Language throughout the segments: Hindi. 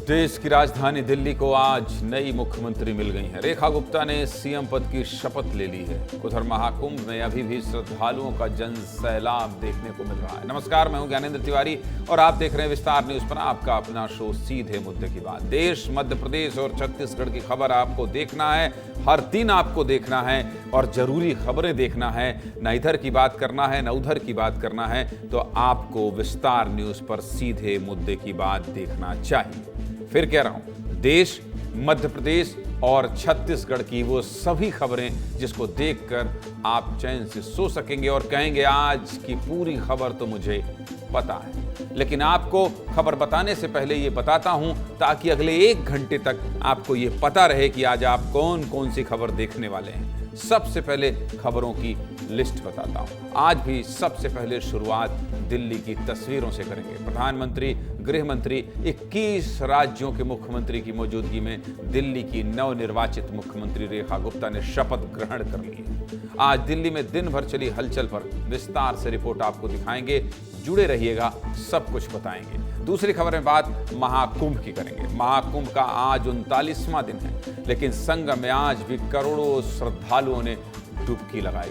देश की राजधानी दिल्ली को आज नई मुख्यमंत्री मिल गई है। रेखा गुप्ता ने सीएम पद की शपथ ले ली है। उधर महाकुंभ में अभी भी श्रद्धालुओं का जन सैलाब देखने को मिल रहा है। नमस्कार, मैं हूं ज्ञानेंद्र तिवारी और आप देख रहे हैं विस्तार न्यूज पर आपका अपना शो सीधे मुद्दे की बात। देश, मध्य प्रदेश और छत्तीसगढ़ की खबर आपको देखना है, हर दिन आपको देखना है और जरूरी खबरें देखना है। न इधर की बात करना है, न उधर की बात करना है, तो आपको विस्तार न्यूज पर सीधे मुद्दे की बात देखना चाहिए। फिर कह रहा हूं, देश, मध्य प्रदेश और छत्तीसगढ़ की वो सभी खबरें जिसको देखकर आप चैन से सो सकेंगे और कहेंगे आज की पूरी खबर तो मुझे पता है। लेकिन आपको खबर बताने से पहले ये बताता हूं ताकि अगले 1 घंटे तक आपको ये पता रहे कि आज आप कौन कौन सी खबर देखने वाले हैं। सबसे पहले खबरों की लिस्ट बताता हूं। आज भी सबसे पहले शुरुआत दिल्ली की तस्वीरों से करेंगे। प्रधानमंत्री, गृह मंत्री, 21 राज्यों के मुख्यमंत्री की मौजूदगी में दिल्ली की नवनिर्वाचित मुख्यमंत्री रेखा गुप्ता ने शपथ ग्रहण कर ली है। आज दिल्ली में दिन भर चली हलचल पर विस्तार से रिपोर्ट आपको दिखाएंगे। जुड़े रहिएगा, सब कुछ बताएंगे। दूसरी खबर में बात महाकुंभ की करेंगे। महाकुंभ का आज 39वां दिन है, लेकिन संगम में आज भी करोड़ों श्रद्धालुओं ने डुबकी लगाई।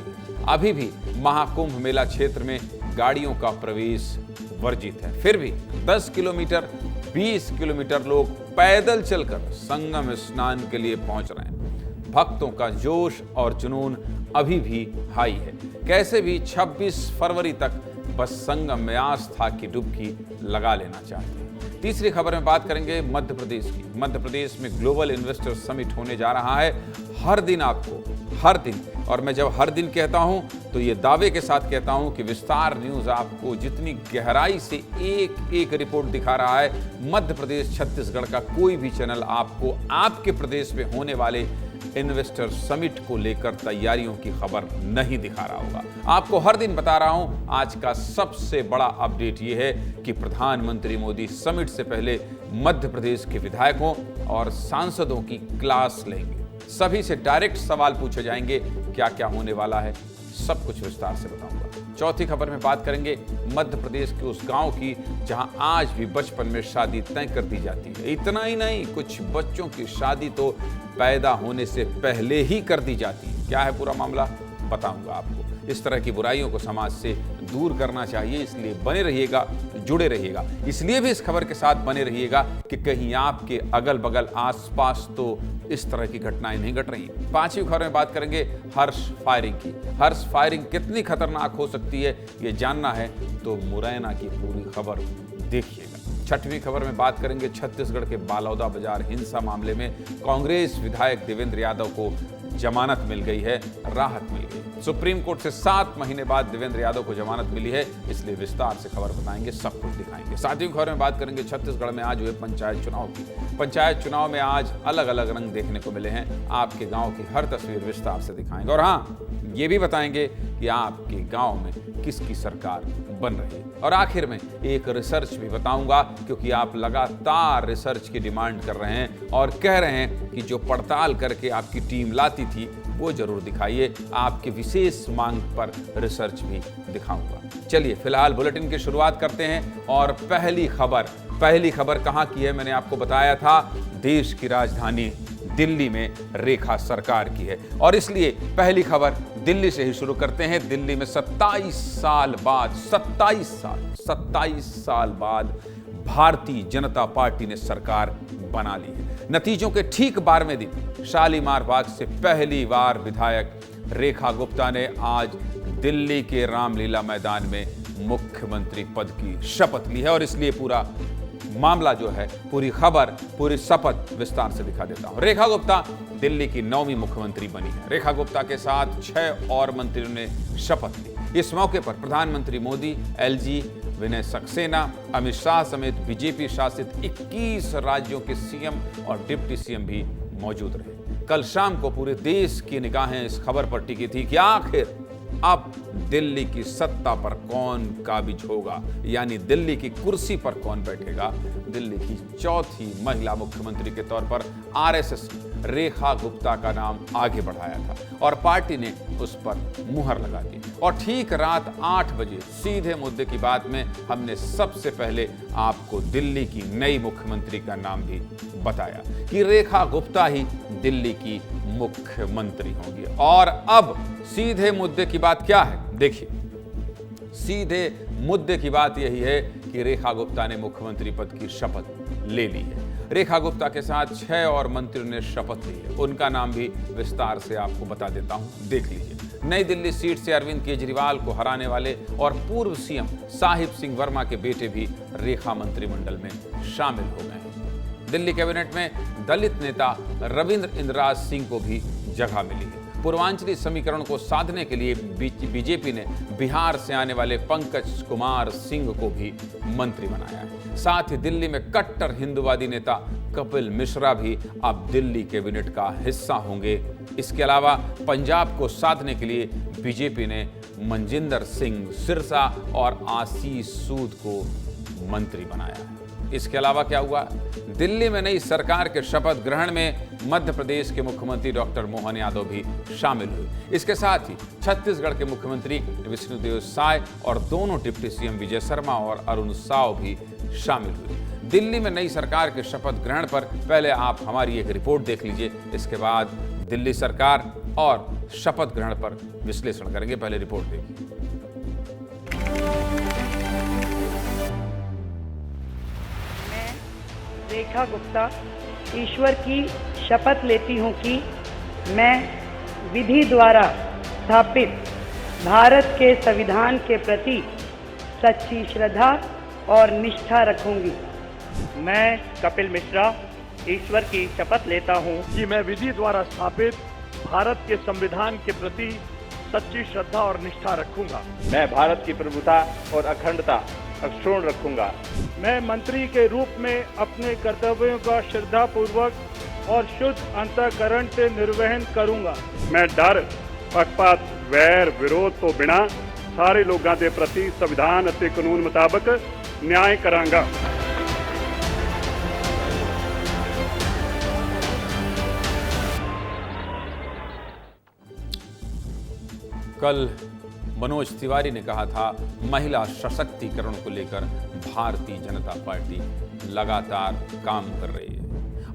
अभी भी महाकुंभ मेला क्षेत्र में गाड़ियों का प्रवेश वर्जित है। फिर भी 10 किलोमीटर, 20 किलोमीटर लोग पैदल चलकर संगम स्नान के लिए पहुंच रहे हैं। भक्तों का जोश और जुनून अभी भी हाई है। कैसे भी 26 फरवरी तक बस संगम में आस्था की डुबकी लगा लेना चाहते हैं। तीसरी खबर में बात करेंगे मध्य प्रदेश की। मध्य प्रदेश में ग्लोबल इन्वेस्टर समिट होने जा रहा है। हर दिन, और मैं जब हर दिन कहता हूं तो ये दावे के साथ कहता हूं कि विस्तार न्यूज आपको जितनी गहराई से एक एक रिपोर्ट दिखा रहा है, मध्य प्रदेश, छत्तीसगढ़ का कोई भी चैनल आपको आपके प्रदेश में होने वाले इन्वेस्टर समिट को लेकर तैयारियों की खबर नहीं दिखा रहा होगा। आपको हर दिन बता रहा हूं। आज का सबसे बड़ा अपडेट यह है कि प्रधानमंत्री मोदी समिट से पहले मध्य प्रदेश के विधायकों और सांसदों की क्लास लेंगे। सभी से डायरेक्ट सवाल पूछे जाएंगे, क्या क्या होने वाला है, सब कुछ विस्तार से बताऊंगा। चौथी खबर में बात करेंगे मध्य प्रदेश के उस गांव की जहां आज भी बचपन में शादी तय कर दी जाती है। इतना ही नहीं, कुछ बच्चों की शादी तो पैदा होने से पहले ही कर दी जाती है। क्या है पूरा मामला, बताऊंगा आपको। इस तरह की बुराइयों को समाज से दूर करना चाहिए, इसलिए बने रहिएगा, जुड़े रहिएगा। इसलिए भी इस खबर के साथ बने रहिएगा कि कहीं आपके अगल बगल आसपास तो इस तरह की घटनाएं नहीं घट रही। पांचवी खबर में बात करेंगे हर्ष फायरिंग की। हर्ष फायरिंग कितनी खतरनाक हो सकती है ये जानना है तो मुरैना की पूरी खबर देखिएगा। छठवीं खबर में बात करेंगे छत्तीसगढ़ के बालौदा बाजार हिंसा मामले में कांग्रेस विधायक देवेंद्र यादव को जमानत मिल गई है, राहत मिल गई। सुप्रीम कोर्ट से 7 महीने बाद देवेंद्र यादव को जमानत मिली है, इसलिए विस्तार से खबर बताएंगे, सब कुछ दिखाएंगे। सातवीं खबर में बात करेंगे छत्तीसगढ़ में आज हुए पंचायत चुनाव की। पंचायत चुनाव में आज अलग अलग रंग देखने को मिले हैं। आपके गांव की हर तस्वीर विस्तार से दिखाएंगे और हाँ, ये भी बताएंगे कि आपके गांव में किसकी सरकार बन रही है। और आखिर में एक रिसर्च भी बताऊंगा, क्योंकि आप लगातार रिसर्च की डिमांड कर रहे हैं और कह रहे हैं कि जो पड़ताल करके आपकी टीम लाती थी वो जरूर दिखाइए। आपके विशेष मांग पर रिसर्च भी दिखाऊंगा। चलिए फिलहाल बुलेटिन की शुरुआत करते हैं और पहली खबर कहां की है, मैंने आपको बताया था देश की राजधानी दिल्ली में रेखा सरकार की है और इसलिए पहली खबर दिल्ली से ही शुरू करते हैं। दिल्ली में 27 साल बाद भारतीय जनता पार्टी ने सरकार बना ली है। नतीजों के ठीक 12वें दिन शालीमार बाग से पहली बार विधायक रेखा गुप्ता ने आज दिल्ली के रामलीला मैदान में मुख्यमंत्री पद की शपथ ली है और इसलिए पूरा मामला जो है, पूरी खबर, पूरी शपथ विस्तार से दिखा देता हूं। रेखा गुप्ता दिल्ली की 9वीं मुख्यमंत्री बनी है। रेखा गुप्ता के साथ 6 और मंत्रियों ने शपथ ली। इस मौके पर प्रधानमंत्री मोदी, एलजी, विनय सक्सेना, अमित शाह समेत बीजेपी शासित 21 राज्यों के सीएम और डिप्टी सीएम भी मौजूद रहे। कल शाम को पूरे देश की निगाहें इस खबर पर टिकी थी कि आखिर अब दिल्ली की सत्ता पर कौन काबिज होगा, यानी दिल्ली की कुर्सी पर कौन बैठेगा। दिल्ली की चौथी महिला मुख्यमंत्री के तौर पर आरएसएस रेखा गुप्ता का नाम आगे बढ़ाया था और पार्टी ने उस पर मुहर लगा दी। और ठीक रात 8 बजे सीधे मुद्दे की बात में हमने सबसे पहले आपको दिल्ली की नई मुख्यमंत्री का नाम भी बताया कि रेखा गुप्ता ही दिल्ली की मुख्यमंत्री होंगी। और अब सीधे मुद्दे की बात क्या है, देखिए, सीधे मुद्दे की बात यही है कि रेखा गुप्ता ने मुख्यमंत्री पद की शपथ ले ली है। रेखा गुप्ता के साथ 6 और मंत्रियों ने शपथ ली है। उनका नाम भी विस्तार से आपको बता देता हूं, देख लीजिए। नई दिल्ली सीट से अरविंद केजरीवाल को हराने वाले और पूर्व सीएम साहिब सिंह वर्मा के बेटे भी रेखा मंत्रिमंडल में शामिल हो गए हैं। दिल्ली कैबिनेट में दलित नेता रविंद्र इंद्राज सिंह को भी जगह मिली है। पूर्वांचली समीकरण को साधने के लिए बीजेपी ने बिहार से आने वाले पंकज कुमार सिंह को भी मंत्री बनाया है। साथ ही दिल्ली में कट्टर हिंदुवादी नेता कपिल मिश्रा भी अब दिल्ली कैबिनेट का हिस्सा होंगे। इसके अलावा पंजाब को साधने के लिए बीजेपी ने मनजिंदर सिंह सिरसा और आशीष सूद को मंत्री बनाया है। इसके अलावा क्या हुआ, दिल्ली में नई सरकार के शपथ ग्रहण में मध्य प्रदेश के मुख्यमंत्री डॉक्टर मोहन यादव भी शामिल हुए। इसके साथ ही छत्तीसगढ़ के मुख्यमंत्री विष्णुदेव साय और दोनों डिप्टी सीएम विजय शर्मा और अरुण साव भी शामिल हुए। दिल्ली में नई सरकार के शपथ ग्रहण पर पहले आप हमारी एक रिपोर्ट देख लीजिए, इसके बाद दिल्ली सरकार और शपथ ग्रहण पर विश्लेषण करेंगे। पहले रिपोर्ट देखिए। रेखा गुप्ता ईश्वर की शपथ लेती हूँ कि मैं विधि द्वारा स्थापित भारत के संविधान के प्रति सच्ची श्रद्धा और निष्ठा रखूंगी। मैं कपिल मिश्रा ईश्वर की शपथ लेता हूँ कि मैं विधि द्वारा स्थापित भारत के संविधान के प्रति सच्ची श्रद्धा और निष्ठा रखूंगा। मैं भारत की प्रभुता और अखंडता अक्षुण्ण रखूंगा। मैं मंत्री के रूप में अपने कर्तव्यों का श्रद्धापूर्वक और शुद्ध अंतःकरण से निर्वहन करूंगा। मैं डर पक्षपात वैर विरोध तो बिना सारे लोगों के प्रति संविधान ਅਤੇ कानून मुताबिक न्याय करांगा। कल मनोज तिवारी ने कहा था, महिला सशक्तिकरण को लेकर भारतीय जनता पार्टी लगातार काम कर रही है।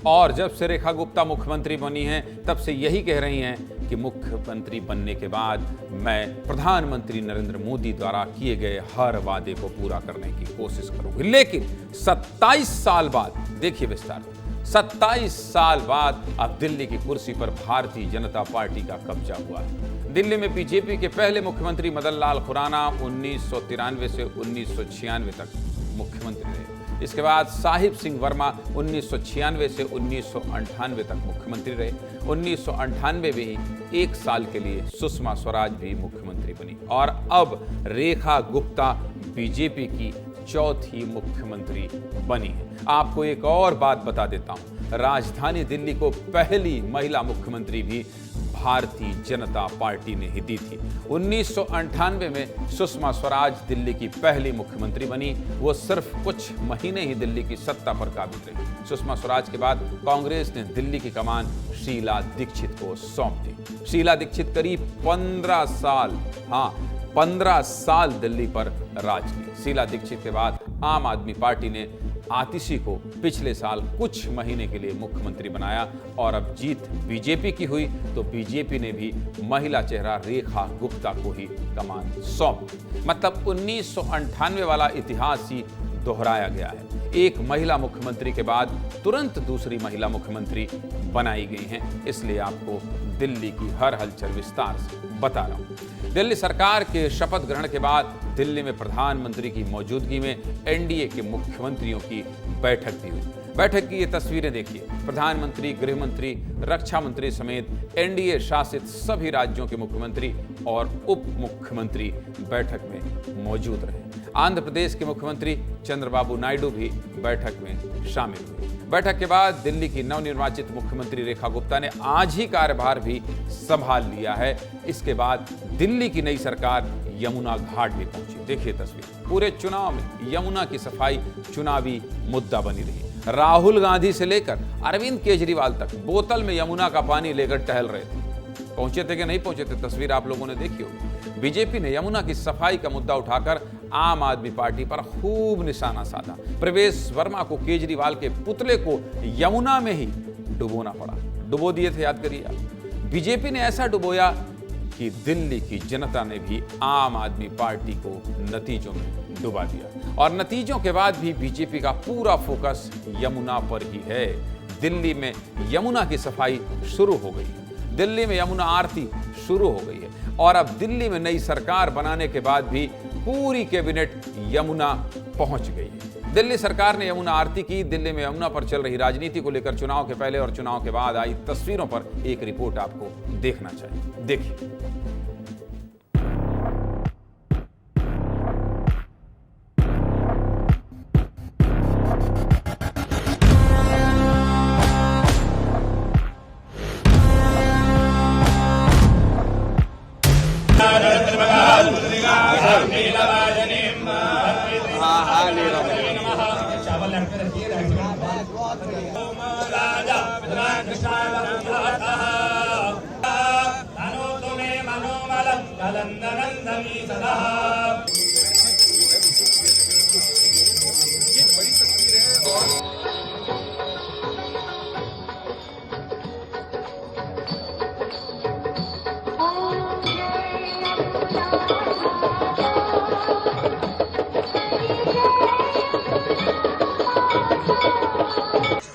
और जब से रेखा गुप्ता मुख्यमंत्री बनी हैं, तब से यही कह रही हैं कि मुख्यमंत्री बनने के बाद मैं प्रधानमंत्री नरेंद्र मोदी द्वारा किए गए हर वादे को पूरा करने की कोशिश करूंगी। लेकिन 27 साल बाद, देखिए विस्तार, 27 साल बाद अब दिल्ली की कुर्सी पर भारतीय जनता पार्टी का कब्जा हुआ है। दिल्ली में बीजेपी के पहले मुख्यमंत्री मदन लाल खुराना 1993 से 1996 तक मुख्यमंत्री रहे। इसके बाद साहिब सिंह वर्मा 1996 से 1998 तक मुख्यमंत्री रहे। 1998 में ही 1 साल के लिए सुषमा स्वराज भी मुख्यमंत्री बनी। और अब रेखा गुप्ता बीजेपी की चौथी मुख्यमंत्री बनी है। आपको एक और बात बता देता हूं, राजधानी दिल्ली को पहली महिला मुख्यमंत्री भी भारतीय जनता पार्टी ने ही दी थी। 1998 में सुषमा स्वराज दिल्ली की पहली मुख्यमंत्री बनी। वो सिर्फ कुछ महीने ही दिल्ली की सत्ता पर काबिज रही। सुषमा स्वराज के बाद कांग्रेस ने दिल्ली की कमान शीला दीक्षित को सौंप दी। शीला दीक्षित करीब 15 साल दिल्ली पर राज की। शीला दीक्षित के बाद आम आदमी पार्टी ने आतिशी को पिछले साल कुछ महीने के लिए मुख्यमंत्री बनाया। और अब जीत बीजेपी की हुई तो बीजेपी ने भी महिला चेहरा रेखा गुप्ता को ही कमान सौंप दी। मतलब 1998 वाला इतिहास ही दोहराया गया है। एक महिला मुख्यमंत्री के बाद तुरंत दूसरी महिला मुख्यमंत्री बनाई गई हैं। इसलिए आपको दिल्ली की हर हलचल विस्तार से बता रहा हूं। दिल्ली सरकार के शपथ ग्रहण के बाद दिल्ली में प्रधानमंत्री की मौजूदगी में एनडीए के मुख्यमंत्रियों की बैठक भी हुई। बैठक की ये तस्वीरें देखिए। प्रधानमंत्री, गृह मंत्री, रक्षा मंत्री समेत एनडीए शासित सभी राज्यों के मुख्यमंत्री और उप मुख्यमंत्री बैठक में मौजूद रहे। आंध्र प्रदेश के मुख्यमंत्री चंद्रबाबू नायडू भी बैठक में शामिल हुए। बैठक के बाद दिल्ली की नवनिर्वाचित मुख्यमंत्री रेखा गुप्ता ने आज ही कार्यभार भी संभाल लिया है। इसके बाद दिल्ली की नई सरकार यमुना घाट भी पहुंची। देखिए तस्वीर। पूरे चुनाव में यमुना की सफाई चुनावी मुद्दा बनी रही। राहुल गांधी से लेकर अरविंद केजरीवाल तक बोतल में यमुना का पानी लेकर टहल रहे थे। पहुंचे थे कि नहीं पहुंचे थे, तस्वीर आप लोगों ने देखी होगी। बीजेपी ने यमुना की सफाई का मुद्दा उठाकर आम आदमी पार्टी पर खूब निशाना साधा। प्रवेश वर्मा को केजरीवाल के पुतले को यमुना में ही डुबोना पड़ा। डुबो दिए थे, याद करिए आप। बीजेपी ने ऐसा डुबोया कि दिल्ली की जनता ने भी आम आदमी पार्टी को नतीजों में डुबा दिया। और नतीजों के बाद भी बीजेपी का पूरा फोकस यमुना पर ही है। दिल्ली में यमुना की सफाई शुरू हो गई है, दिल्ली में यमुना आरती शुरू हो गई है। और अब दिल्ली में नई सरकार बनाने के बाद भी पूरी कैबिनेट यमुना पहुंच गई है। दिल्ली सरकार ने यमुना आरती की। दिल्ली में यमुना पर चल रही राजनीति को लेकर चुनाव के पहले और चुनाव के बाद आई तस्वीरों पर एक रिपोर्ट आपको देखना चाहिए। देखिए।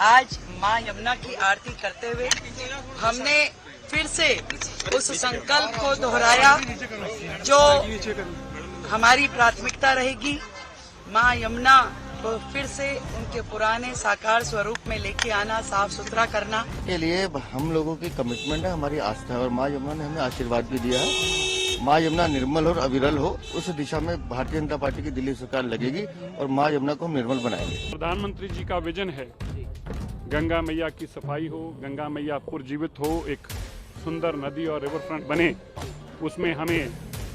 आज मां यमुना की आरती करते हुए हमने फिर से उस संकल्प को दोहराया जो हमारी प्राथमिकता रहेगी। मां यमुना को फिर से उनके पुराने साकार स्वरूप में लेके आना, साफ सुथरा करना के लिए हम लोगों की कमिटमेंट है, हमारी आस्था है। और मां यमुना ने हमें आशीर्वाद भी दिया है। मां यमुना निर्मल और अविरल हो, उस दिशा में भारतीय जनता पार्टी की दिल्ली सरकार लगेगी और मां यमुना को निर्मल बनाएंगे। प्रधानमंत्री जी का विजन है गंगा मैया की सफाई हो, गंगा मैया पुनर्जीवित हो, एक सुंदर नदी और रिवर फ्रंट बने, उसमें हमें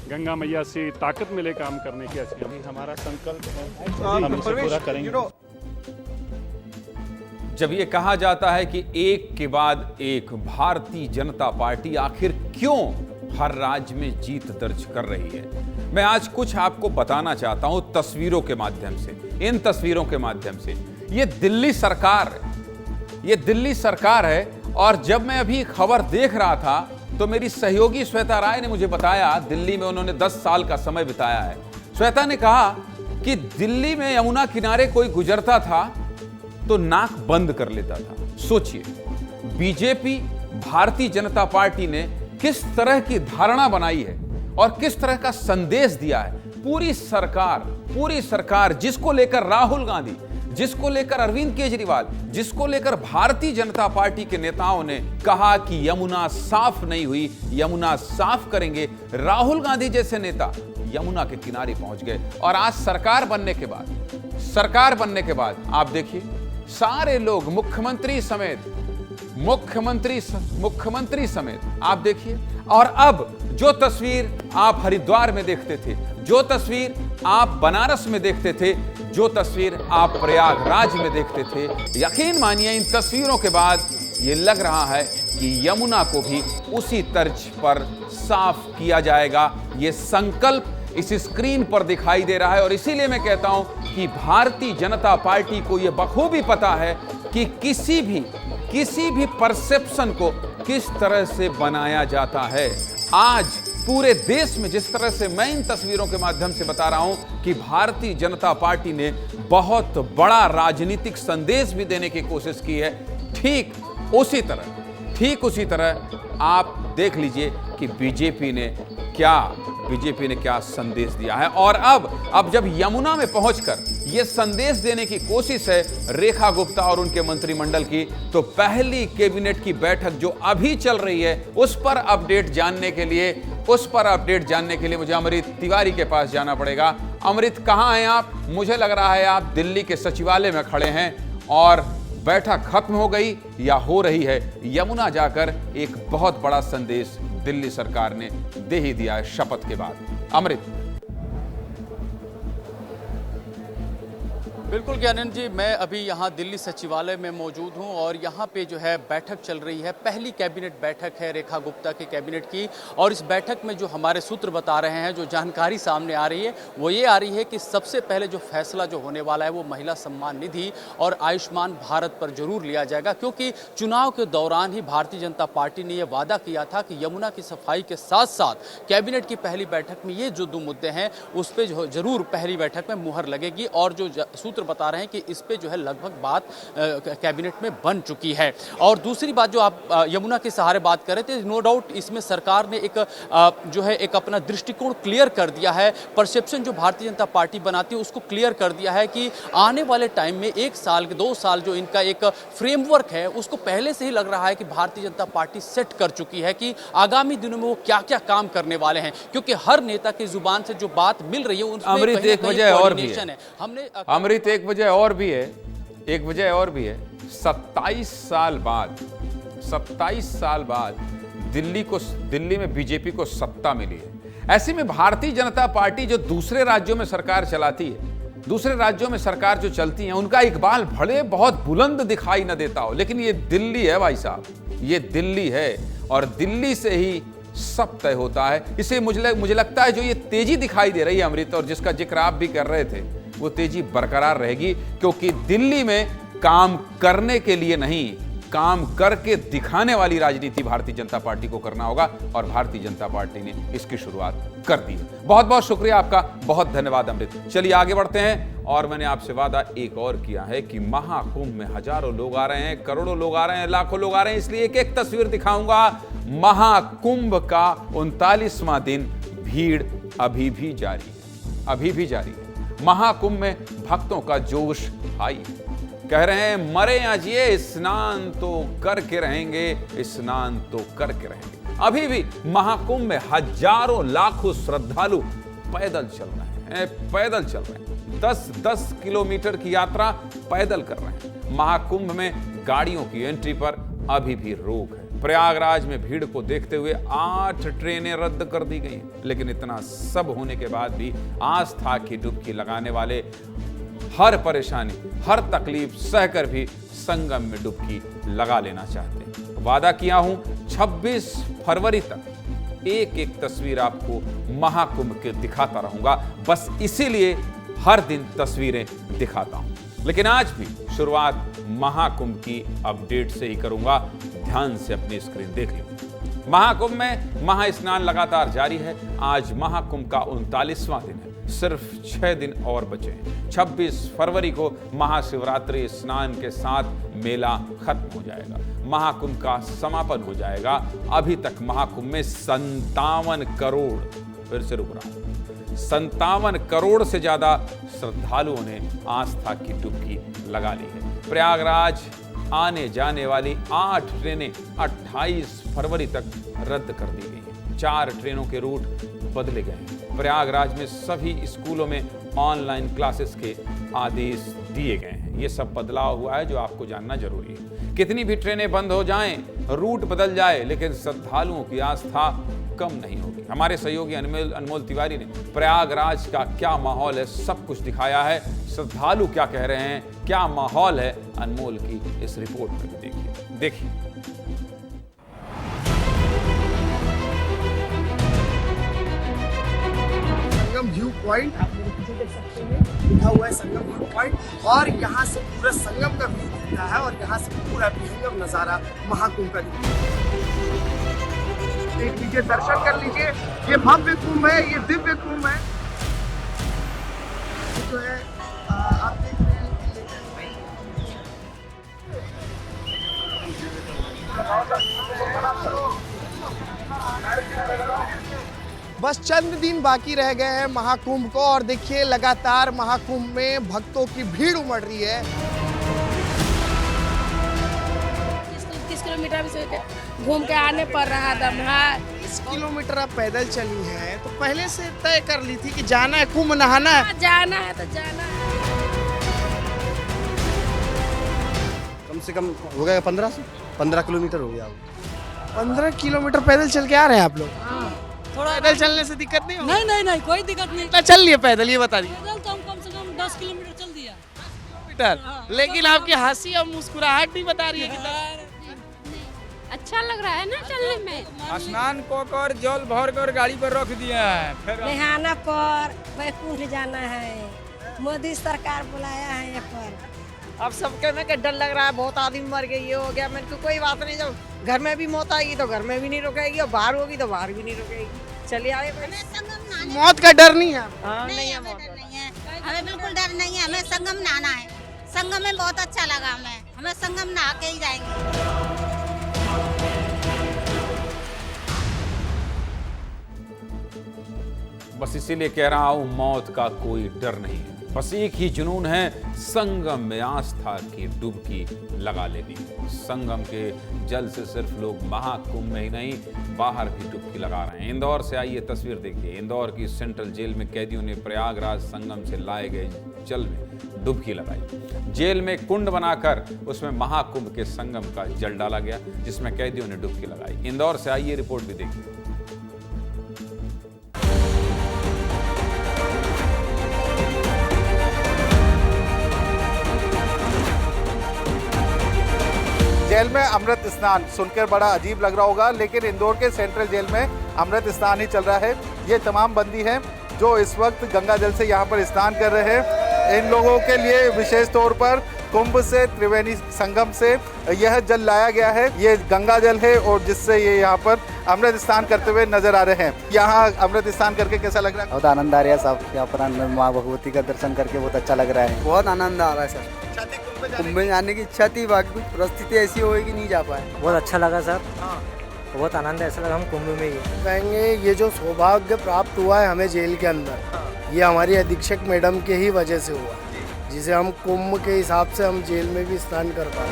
गंगा मैया से ताकत मिले काम करने की। ऐसे हमारा संकल्प है, हम इसे पूरा करेंगे। जब ये कहा जाता है कि एक के बाद एक भारतीय जनता पार्टी आखिर क्यों हर राज्य में जीत दर्ज कर रही है, मैं आज कुछ आपको बताना चाहता हूं तस्वीरों के माध्यम से। इन तस्वीरों के माध्यम से ये दिल्ली सरकार है। और जब मैं अभी खबर देख रहा था तो मेरी सहयोगी श्वेता राय ने मुझे बताया, दिल्ली में उन्होंने 10 साल का समय बिताया है। श्वेता ने कहा कि दिल्ली में यमुना किनारे कोई गुजरता था तो नाक बंद कर लेता था। सोचिए, बीजेपी भारतीय जनता पार्टी ने किस तरह की धारणा बनाई है और किस तरह का संदेश दिया है। पूरी सरकार जिसको लेकर राहुल गांधी, जिसको लेकर अरविंद केजरीवाल, जिसको लेकर भारतीय जनता पार्टी के नेताओं ने कहा कि यमुना साफ नहीं हुई, यमुना साफ करेंगे। राहुल गांधी जैसे नेता यमुना के किनारे पहुंच गए। और आज सरकार बनने के बाद आप देखिए, सारे लोग मुख्यमंत्री समेत आप देखिए। और अब जो तस्वीर आप हरिद्वार में देखते थे, जो तस्वीर आप बनारस में देखते थे, जो तस्वीर आप प्रयागराज में देखते थे, यकीन मानिए इन तस्वीरों के बाद ये लग रहा है कि यमुना को भी उसी तर्ज पर साफ किया जाएगा। ये संकल्प इस स्क्रीन पर दिखाई दे रहा है। और इसीलिए मैं कहता हूं कि भारतीय जनता पार्टी को यह बखूबी पता है कि किसी भी परसेप्शन को किस तरह से बनाया जाता है। आज पूरे देश में जिस तरह से मैं इन तस्वीरों के माध्यम से बता रहा हूं कि भारतीय जनता पार्टी ने बहुत बड़ा राजनीतिक संदेश भी देने की कोशिश की है, ठीक उसी तरह आप देख लीजिए कि बीजेपी ने क्या संदेश दिया है। और अब जब यमुना में पहुंचकर यह संदेश देने की कोशिश है रेखा गुप्ता और उनके मंत्रिमंडल की, तो पहली कैबिनेट की बैठक जो अभी चल रही है उस पर अपडेट जानने के लिए मुझे अमृत तिवारी के पास जाना पड़ेगा। अमृत, कहां हैं आप? मुझे लग रहा है आप दिल्ली के सचिवालय में खड़े हैं और बैठक खत्म हो गई या हो रही है। यमुना जाकर एक बहुत बड़ा संदेश दिल्ली सरकार ने दे ही दिया है शपथ के बाद। अमृत। बिल्कुल ज्ञानंद जी, मैं अभी यहाँ दिल्ली सचिवालय में मौजूद हूँ और यहाँ पे जो है बैठक चल रही है। पहली कैबिनेट बैठक है रेखा गुप्ता की कैबिनेट की, और इस बैठक में जो हमारे सूत्र बता रहे हैं, जो जानकारी सामने आ रही है वो ये आ रही है कि सबसे पहले जो फैसला जो होने वाला है वो महिला सम्मान निधि और आयुष्मान भारत पर जरूर लिया जाएगा, क्योंकि चुनाव के दौरान ही भारतीय जनता पार्टी ने यह वादा किया था कि यमुना की सफाई के साथ साथ कैबिनेट की पहली बैठक में ये जो दो मुद्दे हैं उस पर जरूर पहली बैठक में मुहर लगेगी। और जो सूत्र बता रहे हैं कि इस पे जो है लगभग बात कैबिनेट में बन चुकी है। और दूसरी बात जो आप यमुना के सहारे बात कर रहे थे, नो डाउट इसमें सरकार ने एक जो है एक अपना दृष्टिकोण क्लियर कर दिया है। परसेप्शन जो भारतीय जनता पार्टी बनाती है उसको क्लियर कर दिया है कि आने वाले टाइम में 1 साल 2 साल जो इनका एक फ्रेमवर्क है उसको पहले से ही लग रहा है कि भारतीय जनता पार्टी सेट कर चुकी है कि आगामी दिनों में वो क्या क्या काम करने वाले हैं, क्योंकि हर नेता की जुबान से जो बात मिल रही है उसमें अमृत एक वजह और भी है। हमने अमृत एक वजह और भी है, एक वजह और भी है। 27 साल बाद दिल्ली में बीजेपी को सत्ता मिली है। ऐसे में भारतीय जनता पार्टी जो दूसरे राज्यों में सरकार चलाती है, दूसरे राज्यों में सरकार जो चलती है, उनका इकबाल भले बहुत बुलंद दिखाई न देता हो, लेकिन ये दिल्ली है भाई साहब, ये दिल्ली है और दिल्ली से ही सब तय होता है। इसे मुझे लगता है जो ये तेजी दिखाई दे रही है अमृत, और जिसका जिक्र आप भी कर रहे थे, वो तेजी बरकरार रहेगी, क्योंकि दिल्ली में काम करने के लिए नहीं, काम करके दिखाने वाली राजनीति भारतीय जनता पार्टी को करना होगा, और भारतीय जनता पार्टी ने इसकी शुरुआत कर दी है। बहुत बहुत शुक्रिया आपका, बहुत धन्यवाद अमृत। चलिए आगे बढ़ते हैं, और मैंने आपसे वादा एक और किया है कि महाकुंभ में हजारों लोग आ रहे हैं, करोड़ों लोग आ रहे हैं, लाखों लोग आ रहे हैं, इसलिए एक एक तस्वीर दिखाऊंगा। महाकुंभ का 39वां दिन, भीड़ अभी भी जारी है, अभी भी जारी है। महाकुंभ में भक्तों का जोश हाई, कह रहे हैं मरे या जिए स्नान तो करके रहेंगे, स्नान तो करके रहेंगे। अभी भी महाकुंभ में हजारों लाखों श्रद्धालु पैदल चल रहे हैं, पैदल चल रहे हैं, 10-10 किलोमीटर की यात्रा पैदल कर रहे हैं। महाकुंभ में गाड़ियों की एंट्री पर अभी भी रोक है। प्रयागराज में भीड़ को देखते हुए 8 ट्रेनें रद्द कर दी गई, लेकिन इतना सब होने के बाद भी आस्था की डुबकी लगाने वाले हर परेशानी, हर तकलीफ सहकर भी संगम में डुबकी लगा लेना चाहते हैं। वादा किया हूं 26 फरवरी तक एक एक तस्वीर आपको महाकुंभ के दिखाता रहूंगा, बस इसीलिए हर दिन तस्वीरें दिखाता हूं। लेकिन आज भी शुरुआत महाकुंभ की अपडेट से ही करूंगा, ध्यान से अपनी स्क्रीन देख लीजिए। महाकुंभ में महास्नान लगातार जारी है। आज महाकुंभ का 39वां दिन है, सिर्फ 6 दिन और बचे हैं। 26 फरवरी को महाशिवरात्रि स्नान के साथ मेला खत्म हो जाएगा, महाकुंभ का समापन हो जाएगा। अभी तक महाकुंभ में 57 करोड़, फिर से रुक रहा हूं, 57 करोड़ से ज्यादा श्रद्धालुओं ने आस्था की डुबकी लगा ली है। प्रयागराज आने जाने वाली 8 ट्रेनें 28 फरवरी तक रद्द कर दी गई हैं। 4 ट्रेनों के रूट बदले गए हैं। प्रयागराज में सभी स्कूलों में ऑनलाइन क्लासेस के आदेश दिए गए हैं। ये सब बदलाव हुआ है जो आपको जानना जरूरी है। कितनी भी ट्रेनें बंद हो जाएं, रूट बदल जाए, लेकिन श्रद्धालुओं की आस्था कम नहीं होगी। हमारे सहयोगी अनमोल तिवारी ने प्रयागराज का क्या माहौल है सब कुछ दिखाया है। श्रद्धालु क्या कह रहे हैं, क्या माहौल है, अनमोल की इस रिपोर्ट में देखिए। संगम व्यू पॉइंट आप मेरे पीछे देख सकते हैं, लिखा हुआ है संगम व्यू पॉइंट, और यहाँ से पूरा संगम का व्यू दिखता है और यहाँ से पूरा विहंगम नजारा महाकुंभ का दिखता है। देख लीजिए, दर्शन कर लीजिए, ये भव्य कुंभ है, ये दिव्य कुंभ है। जो है आप देख रहे हैं बस चंद दिन बाकी रह गए हैं महाकुंभ को, और देखिए लगातार महाकुंभ में भक्तों की भीड़ उमड़ रही है। 30 किलोमीटर से घूम के आने पड़ रहा था। 30 किलोमीटर आप पैदल चली हैं, तो पहले से तय कर ली थी कि जाना है, कुंभ नहाना है? जाना है तो जाना है। कम से कम हो गया 15 किलोमीटर हो गया। 15 किलोमीटर पैदल चल के आ रहे हैं आप लोग? हाँ, थोड़ा पैदल चलने से दिक्कत नहीं होगी? नहीं, कोई दिक्कत नहीं। कितना चल लिए पैदल, ये बता दिए। पैदल तो हम कम से कम 10 किलोमीटर चल दिया। किलोमीटर, लेकिन आपकी हंसी और मुस्कुराहट नहीं बता रही है कितना अच्छा लग रहा है ना चलने में। स्नान कर जल भर कर गाड़ी पर रख दिया है, फिर नहाना पर बैकुंठ जाना है, मोदी सरकार बुलाया है यहाँ पर। अब सबके में डर लग रहा है, बहुत आदमी मर गए, ये हो गया। मेरे को कोई बात नहीं, जब घर में भी मौत आएगी तो घर में भी नहीं रुकेगी, और बाहर होगी तो बाहर भी नहीं रुकेगी। चलिए आगे। मौत का डर नहीं है। नहीं है, मौत नहीं है, हमें बिल्कुल डर नहीं है। हमें संगम नहाना है, संगम में बहुत अच्छा लगा हमें संगम नहा के ही जाएंगे। बस इसीलिए कह रहा हूं, मौत का कोई डर नहीं है। बस एक ही जुनून है, संगम में आस्था की डुबकी लगा लेनी। संगम के जल से सिर्फ लोग महाकुंभ में ही नहीं, बाहर भी डुबकी लगा रहे हैं। इंदौर से आई ये तस्वीर देखिए। इंदौर की सेंट्रल जेल में कैदियों ने प्रयागराज संगम से लाए गए जल में डुबकी लगाई। जेल में कुंड बनाकर उसमें महाकुंभ के संगम का जल डाला गया, जिसमें कैदियों ने डुबकी लगाई। इंदौर से आई ये रिपोर्ट भी देखिए। जेल में अमृत स्नान सुनकर बड़ा अजीब लग रहा होगा, लेकिन इंदौर के सेंट्रल जेल में अमृत स्नान ही चल रहा है। ये तमाम बंदी हैं जो इस वक्त गंगा जल से यहाँ पर स्नान कर रहे हैं। इन लोगों के लिए विशेष तौर पर कुंभ से, त्रिवेणी संगम से यह जल लाया गया है। ये गंगा जल है और जिससे ये यहाँ पर अमृत स्नान करते हुए नजर आ रहे हैं। यहाँ अमृत स्नान करके कैसा लग रहा है? बहुत आनंद आ रहा है साहब, यहाँ पर माँ भगवती का दर्शन करके बहुत अच्छा लग रहा है। बहुत आनंद आ रहा है सर। कुंभ में जाने की इच्छा थी, बाकी कुछ परिस्थिति ऐसी हुई कि नहीं जा पाए। बहुत अच्छा लगा सर, बहुत आनंद, ऐसा लगा हम कुंभ में ही कहेंगे। ये जो सौभाग्य प्राप्त हुआ है हमें जेल के अंदर, ये हमारी अधीक्षक मैडम के ही वजह से हुआ, जिसे हम कुंभ के हिसाब से हम जेल में भी स्नान कर पाए।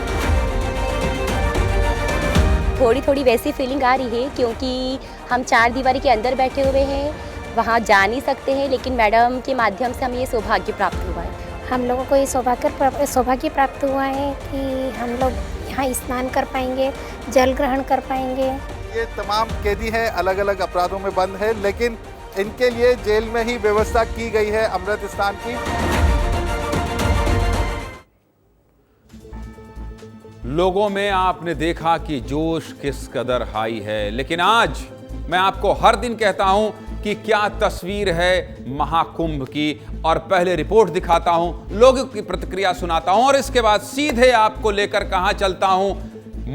थोड़ी थोड़ी वैसी फीलिंग आ रही है, क्योंकि हम 4 दीवारी के अंदर बैठे हुए हैं, वहाँ जा नहीं सकते हैं, लेकिन मैडम के माध्यम से हमें ये सौभाग्य प्राप्त हुआ है। हम लोगों को ये सौभाग्य प्राप्त हुआ है कि हम लोग यहाँ स्नान कर पाएंगे, जल ग्रहण कर पाएंगे। ये तमाम कैदी हैं, अलग अलग अपराधों में बंद है, लेकिन इनके लिए जेल में ही व्यवस्था की गई है अमृत स्नान की। लोगों में आपने देखा कि जोश किस कदर हाई है, लेकिन आज मैं आपको हर दिन कहता हूं कि क्या तस्वीर है महाकुंभ की, और पहले रिपोर्ट दिखाता हूं, लोगों की प्रतिक्रिया सुनाता हूं, और इसके बाद सीधे आपको लेकर कहां चलता हूं,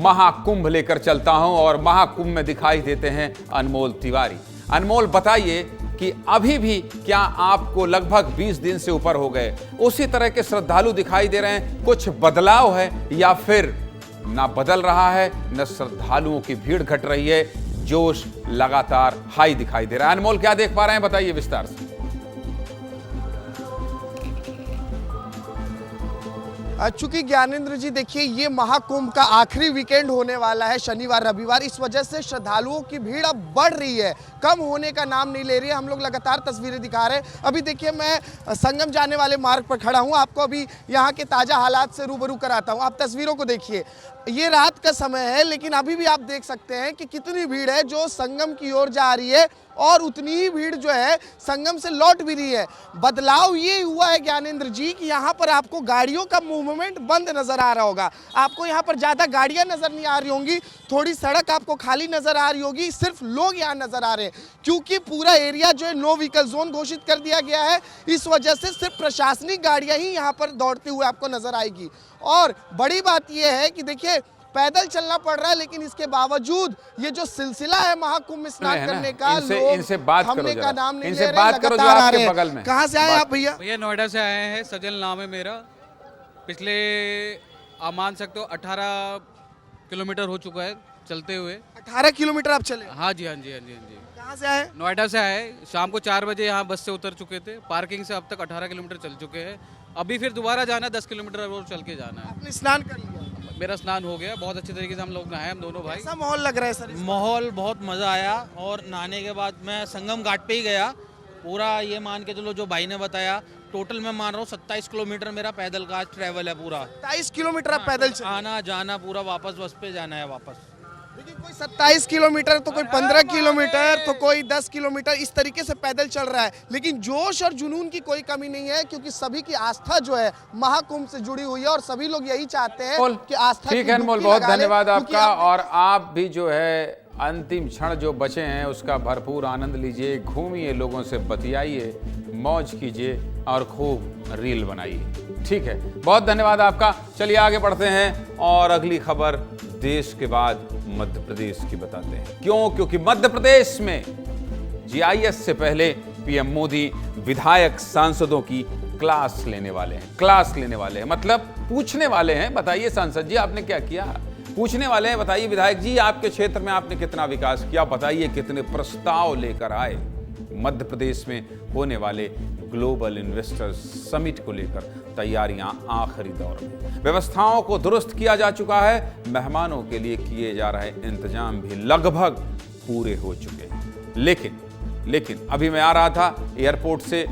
महाकुंभ लेकर चलता हूं। और महाकुंभ में दिखाई देते हैं अनमोल तिवारी। अनमोल, बताइए कि अभी भी क्या आपको लगभग 20 दिन से ऊपर हो गए उसी तरह के श्रद्धालु दिखाई दे रहे हैं? कुछ बदलाव है या फिर ना बदल रहा है, न श्रद्धालुओं की भीड़ घट रही है, जोश लगातार हाई दिखाई दे रहा है? अनमोल, क्या देख पा रहे हैं, बताइए विस्तार से। चूंकि ज्ञानेंद्र जी देखिए, ये महाकुंभ का आखिरी वीकेंड होने वाला है, शनिवार रविवार, इस वजह से श्रद्धालुओं की भीड़ अब बढ़ रही है, कम होने का नाम नहीं ले रही है। हम लोग लगातार तस्वीरें दिखा रहे हैं। अभी देखिए, मैं संगम जाने वाले मार्ग पर खड़ा हूं, आपको अभी यहाँ के ताज़ा हालात से रूबरू कराता हूं। आप तस्वीरों को देखिए, ये रात का समय है, लेकिन अभी भी आप देख सकते हैं कि कितनी भीड़ है जो संगम की ओर जा रही है, और उतनी ही भीड़ जो है संगम से लौट भी रही है। बदलाव ये हुआ है ज्ञानेंद्र जी कि यहाँ पर आपको गाड़ियों का मूवमेंट बंद नजर आ रहा होगा, आपको यहाँ पर ज़्यादा गाड़ियाँ नजर नहीं आ रही होंगी, थोड़ी सड़क आपको खाली नजर आ रही होगी, सिर्फ लोग यहाँ नजर आ रहे हैं, क्योंकि पूरा एरिया जो है नो व्हीकल जोन घोषित कर दिया गया है। इस वजह से सिर्फ प्रशासनिक गाड़ियाँ ही यहाँ पर दौड़ते हुए आपको नजर आएगी। और बड़ी बात यह है कि देखिए, पैदल चलना पड़ रहा है, लेकिन इसके बावजूद ये जो सिलसिला है महाकुंभ में स्नान करने का, इनसे बात थमने का नाम नहीं ले इनसे रहे, बात करो जो आपके बगल में। कहाँ से आए आप भैया? भैया नोएडा से आए हैं, सजल नाम है मेरा। पिछले आप मान सकते हो 18 किलोमीटर हो चुका है चलते हुए। 18 किलोमीटर आप चले? हाँ जी, हाँ जी, हाँ जी, हाँ जी। कहाँ से आए? नोएडा से आए, शाम को 4 बजे यहाँ बस से उतर चुके थे, पार्किंग से अब तक 18 किलोमीटर चल चुके हैं। अभी फिर दोबारा जाना है, 10 किलोमीटर और चल के जाना है। आपने स्नान कर लिया? मेरा स्नान हो गया, बहुत अच्छे तरीके से हम लोग नहाए, हम दोनों भाई। कैसा माहौल लग रहा है सर? माहौल बहुत मज़ा आया, और नहाने के बाद मैं संगम घाट पे ही गया। पूरा ये मान के चलो जो भाई ने बताया, टोटल मैं मान रहा हूँ 27 किलोमीटर मेरा पैदल का ट्रैवल है पूरा। 27 किलोमीटर आप पैदल चले? आना जाना पूरा, वापस बस पे जाना है वापस। देखिए कोई 27 किलोमीटर तो कोई 15 किलोमीटर तो कोई 10 किलोमीटर इस तरीके से पैदल चल रहा है, लेकिन जोश और जुनून की कोई कमी नहीं है, क्योंकि सभी की आस्था जो है महाकुंभ से जुड़ी हुई है और सभी लोग यही चाहते हैं कि आस्था ठीक है अनमोल, बहुत धन्यवाद आपका। और आप भी जो है अंतिम क्षण जो बचे हैं उसका भरपूर आनंद लीजिए, घूमिए, लोगों से बतियाइए, मौज कीजिए और खूब रील बनाइए। ठीक है, बहुत धन्यवाद आपका। चलिए आगे बढ़ते हैं और अगली खबर देश के बाद मध्य प्रदेश की बताते हैं। क्यों? क्योंकि मध्य प्रदेश में जीआईएस से पहले पीएम मोदी विधायक सांसदों की क्लास लेने वाले हैं। मतलब पूछने वाले हैं, बताइए सांसद जी आपने क्या किया, पूछने वाले हैं, बताइए विधायक जी आपके क्षेत्र में आपने कितना विकास किया, बताइए कितने प्रस्ताव लेकर आए। मध्य प्रदेश में होने वाले ग्लोबल इन्वेस्टर्स समिट को लेकर तैयारियां आखिरी दौर में, व्यवस्थाओं को दुरुस्त किया जा चुका है, मेहमानों के लिए किए जा रहे इंतजाम भी लगभग पूरे हो चुके हैं। लेकिन अभी मैं आ रहा था एयरपोर्ट से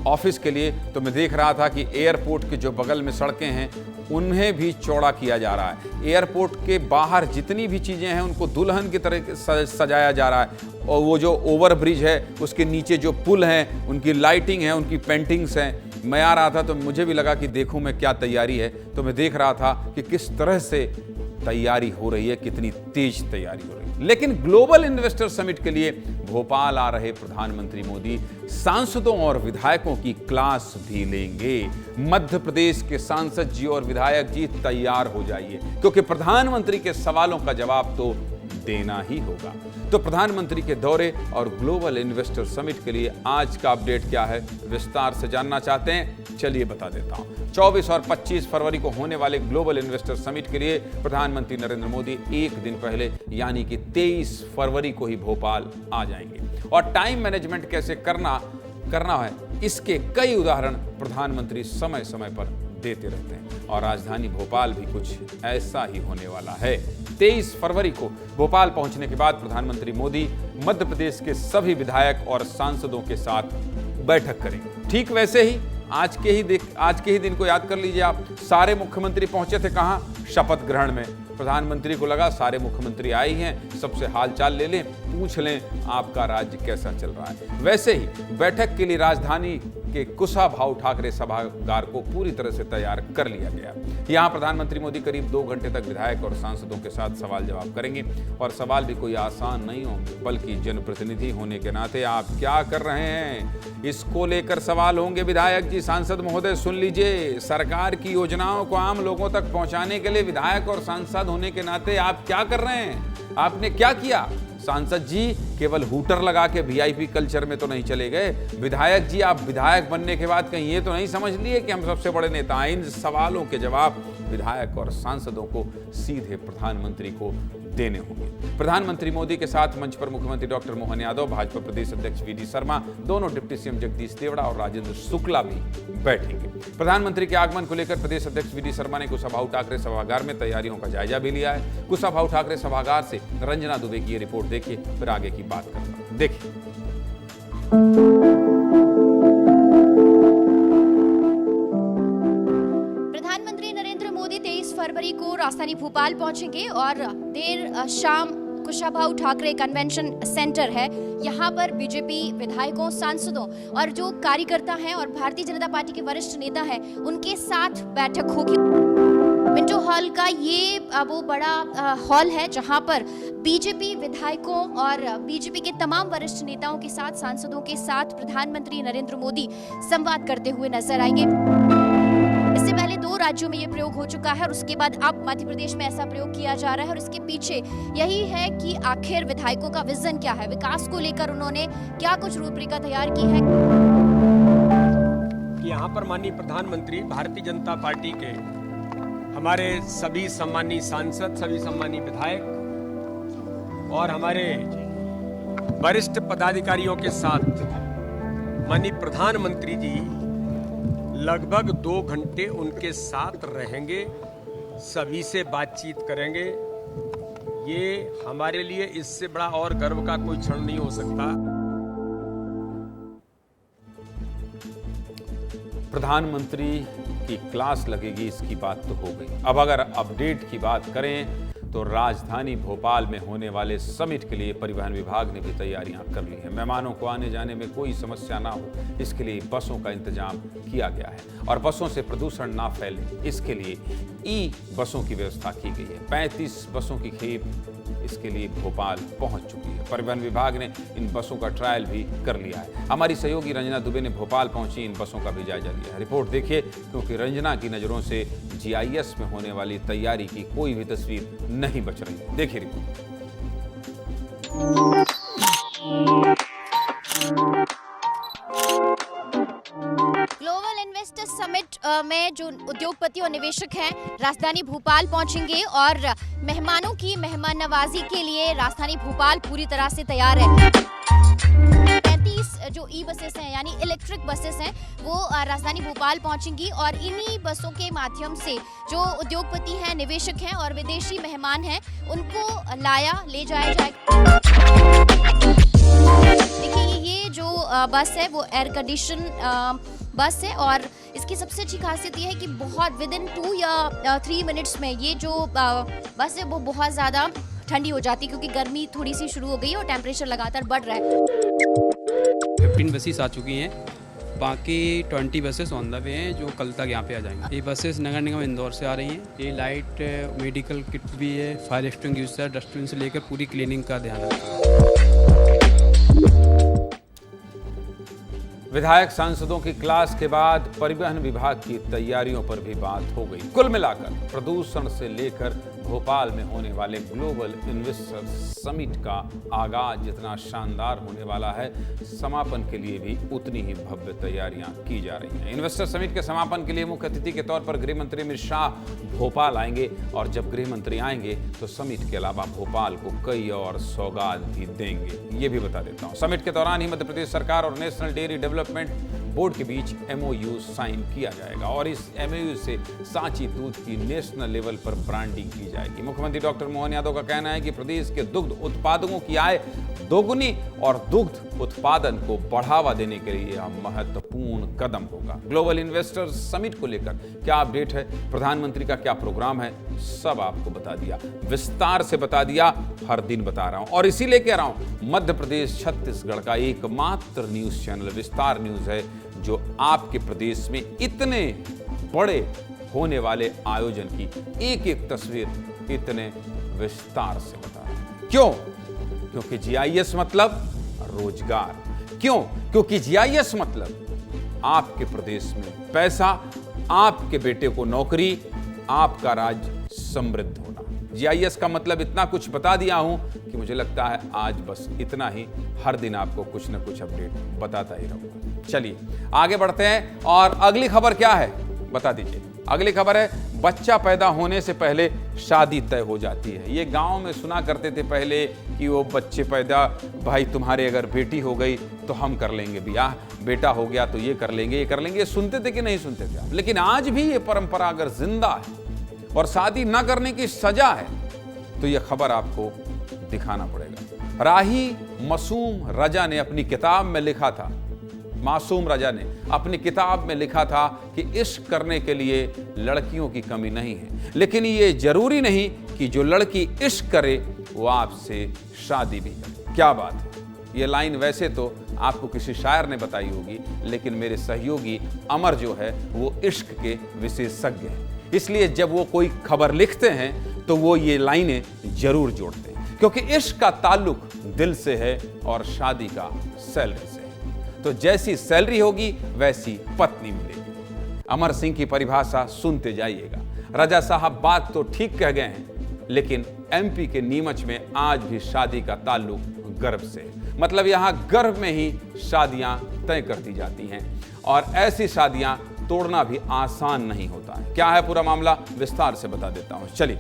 ऑफिस के लिए, तो मैं देख रहा था कि एयरपोर्ट के जो बगल में सड़कें हैं उन्हें भी चौड़ा किया जा रहा है। एयरपोर्ट के बाहर जितनी भी चीज़ें हैं उनको दुल्हन की तरह सजाया जा रहा है, और वो जो ओवर ब्रिज है उसके नीचे जो पुल हैं उनकी लाइटिंग है, उनकी पेंटिंग्स हैं। मैं आ रहा था तो मुझे भी लगा कि देखूं मैं क्या तैयारी है, तो मैं देख रहा था कि किस तरह से तैयारी हो रही है, कितनी तेज तैयारी हो रही है। लेकिन ग्लोबल इन्वेस्टर समिट के लिए भोपाल आ रहे प्रधानमंत्री मोदी सांसदों और विधायकों की क्लास भी लेंगे। मध्य प्रदेश के सांसद जी और विधायक जी तैयार हो जाइए, क्योंकि प्रधानमंत्री के सवालों का जवाब तो देना ही होगा। तो प्रधानमंत्री के दौरे और ग्लोबल इन्वेस्टर समिट के लिए आज का अपडेट क्या है, विस्तार से जानना चाहते हैं? चलिए बता देता हूं। 24 और 25 फरवरी को होने वाले ग्लोबल इन्वेस्टर समिट के लिए प्रधानमंत्री नरेंद्र मोदी एक दिन पहले यानी कि 23 फरवरी को ही भोपाल आ जाएंगे। और टाइम मैनेजमेंट कैसे करना है, इसके कई उदाहरण प्रधानमंत्री समय समय पर देते रहते हैं, और राजधानी भोपाल भी कुछ ऐसा ही होने वाला है। 23 फरवरी को भोपाल पहुंचने के बाद प्रधानमंत्री मोदी मध्य प्रदेश के सभी विधायक और सांसदों के साथ बैठक करेंगे। ठीक वैसे ही आज के ही दिन को याद कर लीजिए आप, सारे मुख्यमंत्री पहुंचे थे कहां? शपथ ग्रहण में। प्रधानमंत्री को लगा सारे मुख्यमंत्री आए हैं, सबसे हालचाल ले लें, पूछ लें आपका राज्य कैसा चल रहा है। वैसे ही बैठक के लिए राजधानी के कुशाभाऊ ठाकरे सभागार को पूरी तरह से तैयार कर लिया गया। यहाँ प्रधानमंत्री मोदी करीब 2 घंटे तक विधायक और सांसदों के साथ सवाल जवाब करेंगे, और सवाल भी कोई आसान नहीं होंगे, बल्कि जनप्रतिनिधि होने के नाते आप क्या कर रहे हैं इसको लेकर सवाल होंगे। विधायक जी, सांसद महोदय सुन लीजिए, सरकार की योजनाओं को आम लोगों तक पहुंचाने के लिए विधायक और सांसद होने के नाते आप क्या कर रहे हैं, आपने क्या किया? सांसद जी केवल हूटर लगा के वीआईपी कल्चर में तो नहीं चले गए। विधायक जी, आप विधायक बनने के बाद कहीं ये तो नहीं समझ लिए कि हम सबसे बड़े नेता हैं। इन सवालों के जवाब विधायक और सांसदों को सीधे प्रधानमंत्री को देने होंगे। प्रधानमंत्री मोदी के साथ मंच पर मुख्यमंत्री डॉक्टर मोहन यादव, भाजपा प्रदेश अध्यक्ष वीडी शर्मा, दोनों डिप्टी सीएम जगदीश देवड़ा और राजेंद्र शुक्ला भी बैठेंगे। प्रधानमंत्री के आगमन को लेकर प्रदेश अध्यक्ष वीडी शर्मा ने कुशाभाऊ ठाकरे सभागार में तैयारियों का जायजा भी लिया है। कुशाभाऊ ठाकरे सभागार से रंजना दुबे की ये रिपोर्ट देखिए, फिर आगे की बात करता हूं। देखिए, प्रधानमंत्री नरेंद्र मोदी 23 फरवरी को राजधानी भोपाल पहुंचेंगे और देर शाम कुशाभाऊ ठाकरे कन्वेंशन सेंटर है, यहाँ पर बीजेपी विधायकों, सांसदों और जो कार्यकर्ता हैं और भारतीय जनता पार्टी के वरिष्ठ नेता हैं उनके साथ बैठक होगी। मिंटो हॉल का ये वो बड़ा हॉल है जहाँ पर बीजेपी विधायकों और बीजेपी के तमाम वरिष्ठ नेताओं के साथ, सांसदों के साथ प्रधानमंत्री नरेंद्र मोदी संवाद करते हुए नजर आएंगे। इससे पहले 2 राज्यों में ये प्रयोग हो चुका है और उसके बाद अब मध्य प्रदेश में ऐसा प्रयोग किया जा रहा है, और इसके पीछे यही है कि आखिर विधायकों का विजन क्या है, विकास को लेकर उन्होंने क्या कुछ रूपरेखा तैयार की है। यहाँ पर माननीय प्रधानमंत्री, भारतीय जनता पार्टी के हमारे सभी सम्मानीय सांसद, सभी सम्मानीय विधायक और हमारे वरिष्ठ पदाधिकारियों के साथ माननीय प्रधानमंत्री जी लगभग 2 घंटे उनके साथ रहेंगे, सभी से बातचीत करेंगे। ये हमारे लिए इससे बड़ा और गर्व का कोई क्षण नहीं हो सकता। प्रधानमंत्री की क्लास लगेगी, इसकी बात तो हो गई। अब अगर अपडेट की बात करें तो राजधानी भोपाल में होने वाले समिट के लिए परिवहन विभाग ने भी तैयारियां कर ली हैं। मेहमानों को आने जाने में कोई समस्या ना हो, इसके लिए बसों का इंतजाम किया गया है और बसों से प्रदूषण ना फैले, इसके लिए ई बसों की व्यवस्था की गई है। 35 बसों की खेप इसके लिए भोपाल पहुंच चुकी है। परिवहन विभाग ने इन बसों का ट्रायल भी कर लिया है। हमारी सहयोगी रंजना दुबे ने भोपाल पहुंची इन बसों का भी जायजा लिया है। रिपोर्ट देखिए, क्योंकि रंजना की नजरों से जीआईएस में होने वाली तैयारी की कोई भी तस्वीर नहीं बच रही। देखिए रिपोर्ट। ग्लोबल इन्वेस्टर समिट में जो उद्योगपति और निवेशक हैं राजधानी भोपाल पहुंचेंगे और मेहमानों की मेहमान नवाजी के लिए राजधानी भोपाल पूरी तरह से तैयार है। 35 जो ई बसेस हैं यानी इलेक्ट्रिक बसेस हैं वो राजधानी भोपाल पहुंचेंगी और इन्हीं बसों के माध्यम से जो उद्योगपति हैं, निवेशक हैं और विदेशी मेहमान हैं उनको ले जाया जाएगा। देखिए ये जो बस है वो एयर कंडीशन बस है और इसकी सबसे अच्छी खासियत ये है कि बहुत विद इन 2 या 3 मिनट्स में ये जो बस है वो बहुत ज़्यादा ठंडी हो जाती है, क्योंकि गर्मी थोड़ी सी शुरू हो गई है और टेम्परेचर लगातार बढ़ रहा है। 15 बसेस आ चुकी हैं, बाकी 20 बसेस ऑन द वे हैं जो कल तक यहाँ पे आ जाएंगे। ये बसेस नगर निगम इंदौर से आ रही हैं। ये लाइट मेडिकल किट भी है, फायर एक्सटिंग्विशर, डस्टबिन से लेकर पूरी क्लीनिंग का ध्यान रखते हैं। विधायक सांसदों की क्लास के बाद परिवहन विभाग की तैयारियों पर भी बात हो गई। कुल मिलाकर प्रदूषण से लेकर भोपाल में होने वाले ग्लोबल इन्वेस्टर समिट का आगाज जितना शानदार होने वाला है, समापन के लिए भी उतनी ही भव्य तैयारियां की जा रही हैं। इन्वेस्टर समिट के समापन के लिए मुख्य अतिथि के तौर पर गृह मंत्री अमित शाह भोपाल आएंगे और जब गृह मंत्री आएंगे तो समिट के अलावा भोपाल को कई और सौगात भी देंगे, ये भी बता देता हूं। समिट के दौरान ही मध्य प्रदेश सरकार और नेशनल डेयरी डेवलपमेंट बोर्ड के बीच MOU साइन किया जाएगा और इस MOU से सांची दूध की नेशनल लेवल पर ब्रांडिंग की जाएगी। मुख्यमंत्री डॉक्टर मोहन यादव का कहना है कि प्रदेश के दुग्ध उत्पादकों की आय दोगुनी और दुग्ध उत्पादन को बढ़ावा देने के लिए यह महत्वपूर्ण कदम होगा। ग्लोबल इन्वेस्टर्स समिट को लेकर क्या अपडेट है, प्रधानमंत्री का क्या प्रोग्राम है, सब आपको बता दिया, विस्तार से बता दिया, हर दिन बता रहा हूं और इसीलिए कह रहा हूं मध्य प्रदेश छत्तीसगढ़ का एकमात्र न्यूज चैनल विस्तार न्यूज है जो आपके प्रदेश में इतने बड़े होने वाले आयोजन की एक एक तस्वीर इतने विस्तार से बता रहा है। क्यों? क्योंकि जीआईएस मतलब रोजगार। क्यों? क्योंकि जीआईएस मतलब आपके प्रदेश में पैसा, आपके बेटे को नौकरी, आपका राज्य समृद्ध होना। जीआईएस का मतलब इतना कुछ बता दिया हूं कि मुझे लगता है आज बस इतना ही, हर दिन आपको कुछ न कुछ अपडेट बताता ही रहूंगा। चलिए आगे बढ़ते हैं और अगली खबर क्या है बता दीजिए। अगली खबर है बच्चा पैदा होने से पहले शादी तय हो जाती है। ये गांव में सुना करते थे पहले कि वो बच्चे पैदा, भाई तुम्हारे अगर बेटी हो गई तो हम कर लेंगे ब्याह, बेटा हो गया तो ये कर लेंगे, ये कर लेंगे। सुनते थे कि नहीं सुनते थे आप? लेकिन आज भी ये परंपरा अगर जिंदा है और शादी ना करने की सजा है तो यह खबर आपको दिखाना पड़ेगा। राही मासूम रजा ने अपनी किताब में लिखा था, मासूम रजा ने अपनी किताब में लिखा था कि इश्क करने के लिए लड़कियों की कमी नहीं है, लेकिन ये जरूरी नहीं कि जो लड़की इश्क करे वो आपसे शादी भी करे। क्या बात है! ये लाइन वैसे तो आपको किसी शायर ने बताई होगी, लेकिन मेरे सहयोगी अमर जो है वो इश्क के विशेषज्ञ हैं, इसलिए जब वो कोई खबर लिखते हैं तो वो ये लाइनें जरूर जोड़ते हैं, क्योंकि इश्क का ताल्लुक दिल से है और शादी का सैलरी से है। तो जैसी सैलरी होगी वैसी पत्नी मिलेगी। अमर सिंह की परिभाषा सुनते जाइएगा। रजा साहब बात तो ठीक कह गए हैं, लेकिन MP के नीमच में आज भी शादी का ताल्लुक गर्भ से है। मतलब यहां गर्भ में ही शादियां तय कर दी जाती हैं और ऐसी शादियां तोड़ना भी आसान नहीं होता है। क्या है पूरा मामला, विस्तार से बता देता हूं। चलिए,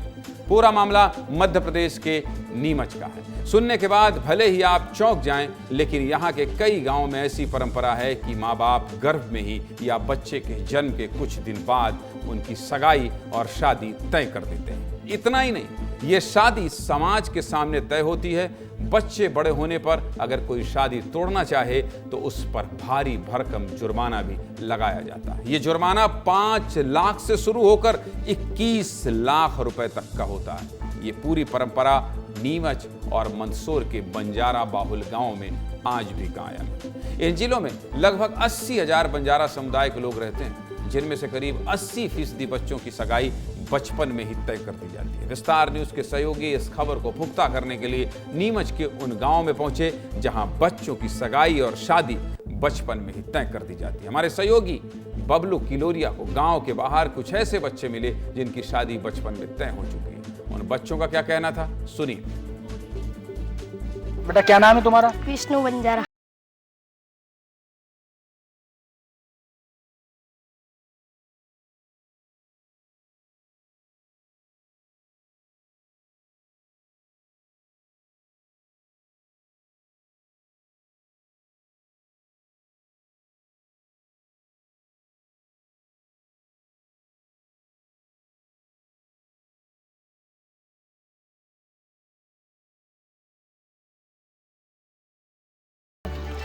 पूरा मामला मध्य प्रदेश के नीमच का है। सुनने के बाद भले ही आप चौंक जाएं, लेकिन यहाँ के कई गांवों में ऐसी परंपरा है कि माँ बाप गर्भ में ही या बच्चे के जन्म के कुछ दिन बाद उनकी सगाई और शादी तय कर देते हैं। इतना ही नहीं, ये शादी समाज के सामने तय होती है। बच्चे बड़े होने पर अगर कोई शादी तोड़ना चाहे तो उस पर भारी भरकम जुर्माना भी लगाया जाता है। ये जुर्माना 5 लाख से शुरू होकर 21 लाख रुपए तक का होता है। ये पूरी परंपरा नीमच और मंदसौर के बंजारा बाहुल गांव में आज भी कायम है। इन जिलों में लगभग 80,000 बंजारा समुदाय के लोग रहते हैं, जिनमें से करीब 80% बच्चों की सगाई बचपन में ही तय कर दी जाती है। विस्तार न्यूज के सहयोगी इस खबर को पुख्ता करने के लिए नीमच के उन गांव में पहुंचे जहां बच्चों की सगाई और शादी बचपन में ही तय कर दी जाती है। हमारे सहयोगी बबलू किलोरिया को गांव के बाहर कुछ ऐसे बच्चे मिले जिनकी शादी बचपन में तय हो चुकी है। उन बच्चों का क्या कहना था, सुनिए। बेटा क्या नाम है तुम्हारा? विष्णु बंजारा।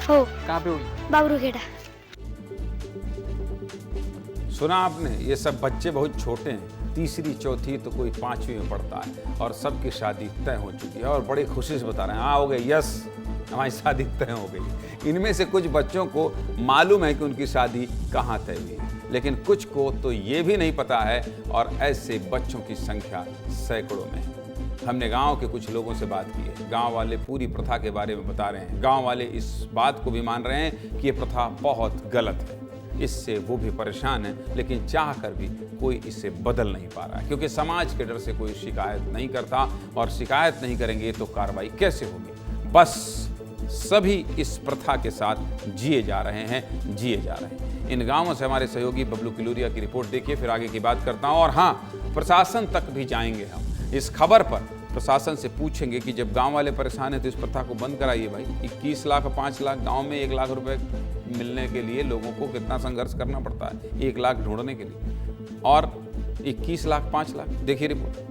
हो कहाँ पे हुई? बाबरूखेड़ा। सुना आपने, ये सब बच्चे बहुत छोटे हैं, तीसरी चौथी तो कोई 5वीं में पढ़ता है और सबकी शादी तय हो चुकी है और बड़ी खुशी से बता रहे हैं, हाँ हो गई, यस हमारी शादी तय हो गई। इनमें से कुछ बच्चों को मालूम है कि उनकी शादी कहाँ तय हुई, लेकिन कुछ को तो ये भी नहीं पता है और ऐसे बच्चों की संख्या सैकड़ों में है। हमने गांव के कुछ लोगों से बात की है। गांव वाले पूरी प्रथा के बारे में बता रहे हैं। गांव वाले इस बात को भी मान रहे हैं कि ये प्रथा बहुत गलत है। इससे वो भी परेशान है, लेकिन चाह कर भी कोई इसे बदल नहीं पा रहा है, क्योंकि समाज के डर से कोई शिकायत नहीं करता और शिकायत नहीं करेंगे तो कार्रवाई कैसे होगी। बस सभी इस प्रथा के साथ जिए जा रहे हैं। इन गांवों से हमारे सहयोगी बबलू किलोरिया की रिपोर्ट देखिए, फिर आगे की बात करता हूँ। और हाँ, प्रशासन तक भी जाएंगे हम। इस खबर पर प्रशासन से पूछेंगे कि जब गांव वाले परेशान हैं तो इस प्रथा को बंद कराइए भाई। 21 लाख और 5 लाख गांव में 1 लाख रुपए मिलने के लिए लोगों को कितना संघर्ष करना पड़ता है 1 लाख ढूंढने के लिए, और 21 लाख 5 लाख। देखिए रिपोर्ट।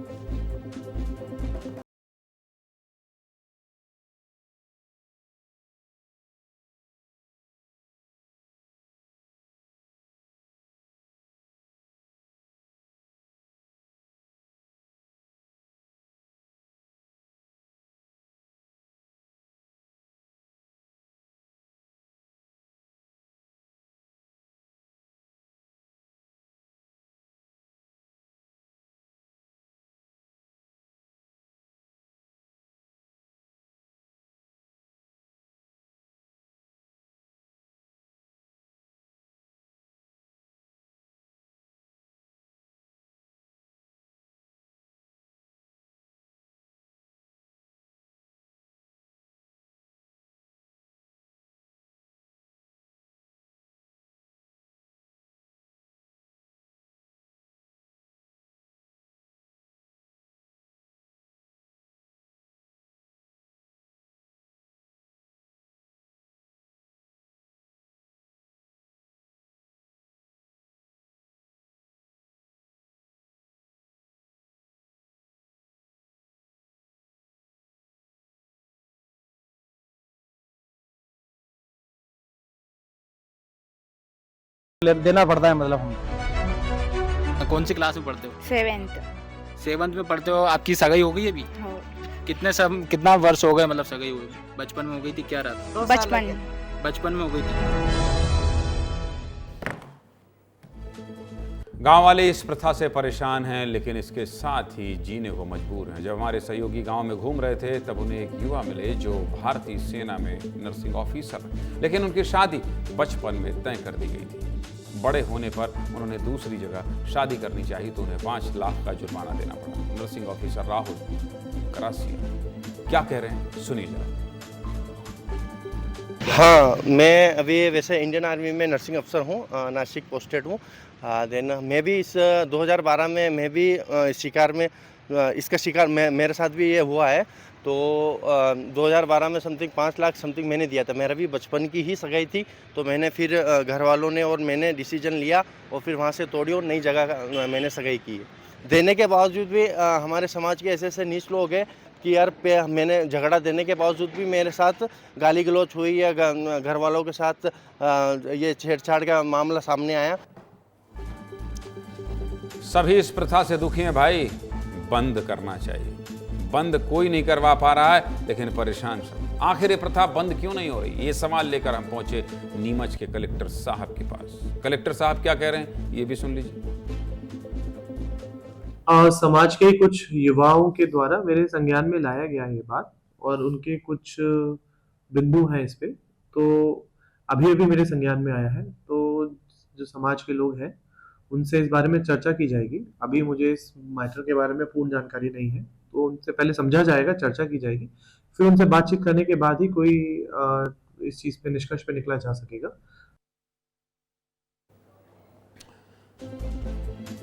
देना पड़ता है, मतलब हम। कौन सी क्लास में पढ़ते हो? 7th में पढ़ते हो। आपकी सगाई हो गई अभी? हो। कितना वर्ष हो गए, मतलब सगाई हुई? बचपन में हो गई थी क्या? रात बचपन में हो गई थी। गांव वाले इस प्रथा से परेशान हैं, लेकिन इसके साथ ही जीने को मजबूर हैं। जब हमारे सहयोगी गांव में घूम रहे थे तब उन्हें एक युवा मिले जो भारतीय सेना में नर्सिंग ऑफिसर हैं, लेकिन उनकी शादी बचपन में तय कर दी गई थी। बड़े होने पर उन्होंने दूसरी जगह शादी करनी चाहिए तो उन्हें 5 लाख का जुर्माना देना पड़ा। नर्सिंग ऑफिसर राहुल करासी क्या कह रहे हैं, सुनिए जरा। हाँ, मैं अभी वैसे इंडियन आर्मी में नर्सिंग अफसर हूँ, नासिक पोस्टेड हूँ। देन मैं भी इस 2012 में मैं भी इसका शिकार मेरे साथ भी ये हुआ है। तो 2012 में समथिंग 5 लाख समथिंग मैंने दिया था। मेरा भी बचपन की ही सगाई थी, तो मैंने फिर घर वालों ने और मैंने डिसीजन लिया और फिर वहाँ से तोड़ी और नई जगह मैंने सगाई की। देने के बावजूद भी हमारे समाज के ऐसे ऐसे नीच लोग हैं कि यार मैंने झगड़ा देने के बावजूद भी मेरे साथ गाली गलौच हुई या घर वालों के साथ ये छेड़छाड़ का मामला सामने आया। सभी इस प्रथा से दुखी हैं भाई, बंद करना चाहिए। बंद कोई नहीं करवा पा रहा है, लेकिन परेशान सब। आखिर ये प्रथा बंद क्यों नहीं हो रही, ये सवाल लेकर हम पहुंचे नीमच के कलेक्टर साहब के पास। कलेक्टर साहब क्या कह रहे हैं, ये भी सुन लीजिए। समाज के कुछ युवाओं के द्वारा मेरे संज्ञान में लाया गया ये बात, और उनके कुछ बिंदु हैं इस पे, तो अभी मेरे संज्ञान में आया है। तो जो समाज के लोग हैं उनसे इस बारे में चर्चा की जाएगी। अभी मुझे इस मैटर के बारे में पूर्ण जानकारी नहीं है, तो उनसे पहले समझा जाएगा, चर्चा की जाएगी, फिर उनसे बातचीत करने के बाद ही कोई इस चीज पे निष्कर्ष पे निकला जा सकेगा।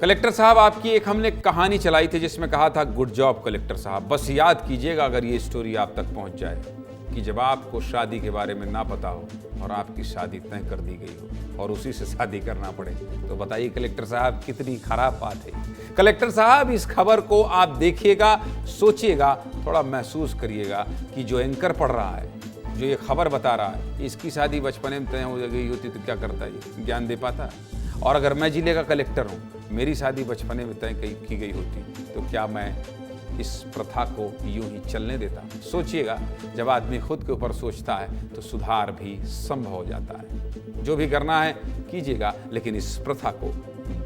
कलेक्टर साहब, आपकी एक हमने कहानी चलाई थी जिसमें कहा था गुड जॉब कलेक्टर साहब। बस याद कीजिएगा अगर ये स्टोरी आप तक पहुंच जाए कि जब आपको शादी के बारे में ना पता हो और आपकी शादी तय कर दी गई हो और उसी से शादी करना पड़े, तो बताइए कलेक्टर साहब कितनी खराब बात है। कलेक्टर साहब, इस खबर को आप देखिएगा, सोचिएगा, थोड़ा महसूस करिएगा कि जो एंकर पढ़ रहा है, जो ये खबर बता रहा है, इसकी शादी बचपने में तय हो गई होती तो क्या करता है, ज्ञान दे पाता? और अगर मैं जिले का कलेक्टर हूँ, मेरी शादी बचपने में तय की गई होती तो क्या मैं इस प्रथा को यूं ही चलने देता? सोचिएगा, जब आदमी खुद के ऊपर सोचता है तो सुधार भी संभव हो जाता है। जो भी करना है कीजिएगा, लेकिन इस प्रथा को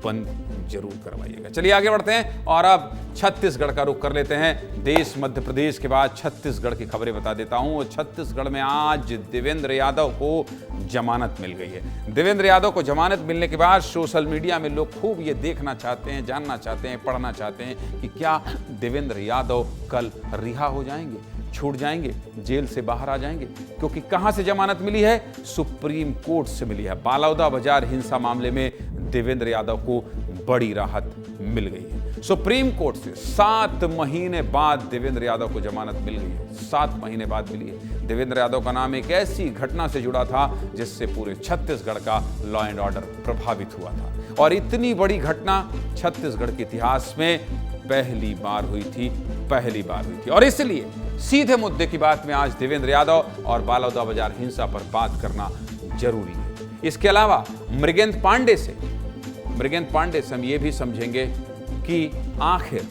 बंद जरूर करवाइएगा। चलिए आगे बढ़ते हैं और अब छत्तीसगढ़ का रुख कर लेते हैं। देश मध्य प्रदेश के बाद छत्तीसगढ़ की खबरें बता देता हूं। छत्तीसगढ़ में आज देवेंद्र यादव को जमानत मिल गई है। देवेंद्र यादव को जमानत मिलने के बाद सोशल मीडिया में लोग खूब ये देखना चाहते हैं, जानना चाहते हैं, पढ़ना चाहते हैं कि क्या देवेंद्र यादव कल रिहा हो जाएंगे, छूट जाएंगे, जेल से बाहर आ जाएंगे। क्योंकि कहां से जमानत मिली है? सुप्रीम कोर्ट से मिली है। बालौदाबाजार हिंसा मामले में देवेंद्र यादव को बड़ी राहत मिल गई है। सुप्रीम कोर्ट से 7 महीने बाद देवेंद्र यादव को जमानत मिल गई है। 7 महीने बाद मिली है। देवेंद्र यादव का नाम एक ऐसी घटना से जुड़ा था जिससे पूरे छत्तीसगढ़ का लॉ एंड ऑर्डर प्रभावित हुआ था, और इतनी बड़ी घटना छत्तीसगढ़ के इतिहास में पहली बार हुई थी। और इसलिए सीधे मुद्दे की बात में आज देवेंद्र यादव और बालौदाबाजार हिंसा पर बात करना जरूरी है। इसके अलावा मृगेंद्र पांडे से हम ये भी समझेंगे कि आखिर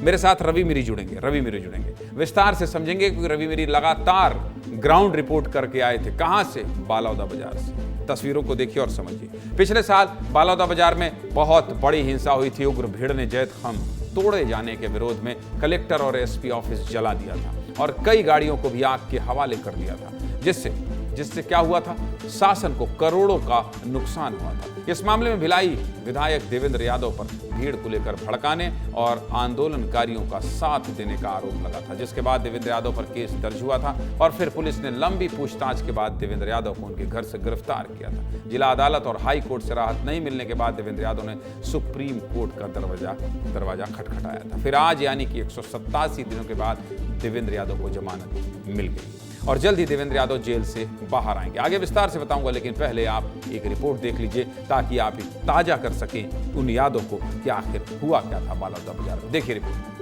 मेरे साथ रवि मिरी जुड़ेंगे, विस्तार से समझेंगे, क्योंकि रवि मिरी लगातार ग्राउंड रिपोर्ट करके आए थे। कहां से? बालौदाबाजार से। तस्वीरों को देखिए और समझिए। पिछले साल बालौदाबाजार में बहुत बड़ी हिंसा हुई थी। उग्र भीड़ ने जैतखाम तोड़े जाने के विरोध में कलेक्टर और एसपी ऑफिस जला दिया था और कई गाड़ियों को भी आग के हवाले कर दिया था, जिससे क्या हुआ था? शासन को करोड़ों का नुकसान हुआ था। इस मामले में भिलाई विधायक देवेंद्र यादव पर भीड़ को लेकर भड़काने और आंदोलनकारियों का साथ देने का आरोप लगा था, जिसके बाद देवेंद्र यादव पर केस दर्ज हुआ था और फिर पुलिस ने लंबी पूछताछ के बाद देवेंद्र यादव को उनके घर से गिरफ्तार किया था। जिला अदालत और हाई कोर्ट से राहत नहीं मिलने के बाद देवेंद्र यादव ने सुप्रीम कोर्ट का दरवाजा खटखटाया था। फिर आज यानी कि 187 दिनों के बाद देवेंद्र यादव को जमानत मिल गई और जल्द ही देवेंद्र यादव जेल से बाहर आएंगे। आगे विस्तार से बताऊंगा, लेकिन पहले आप एक रिपोर्ट देख लीजिए ताकि आप ताजा कर सकें उन यादों को कि आखिर हुआ क्या था बालौदाबाजार में। देखिए रिपोर्ट।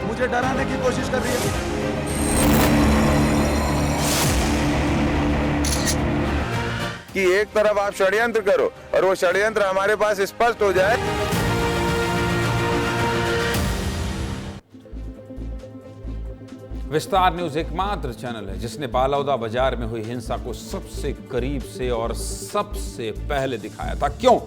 मुझे डराने की कोशिश कर रही है। कि एक तरफ आप षड्यंत्र करो और वो षड्यंत्र हमारे पास स्पष्ट हो जाए। विस्तार न्यूज एकमात्र चैनल है जिसने बालौदाबाजार में हुई हिंसा को सबसे करीब से और सबसे पहले दिखाया था। क्यों?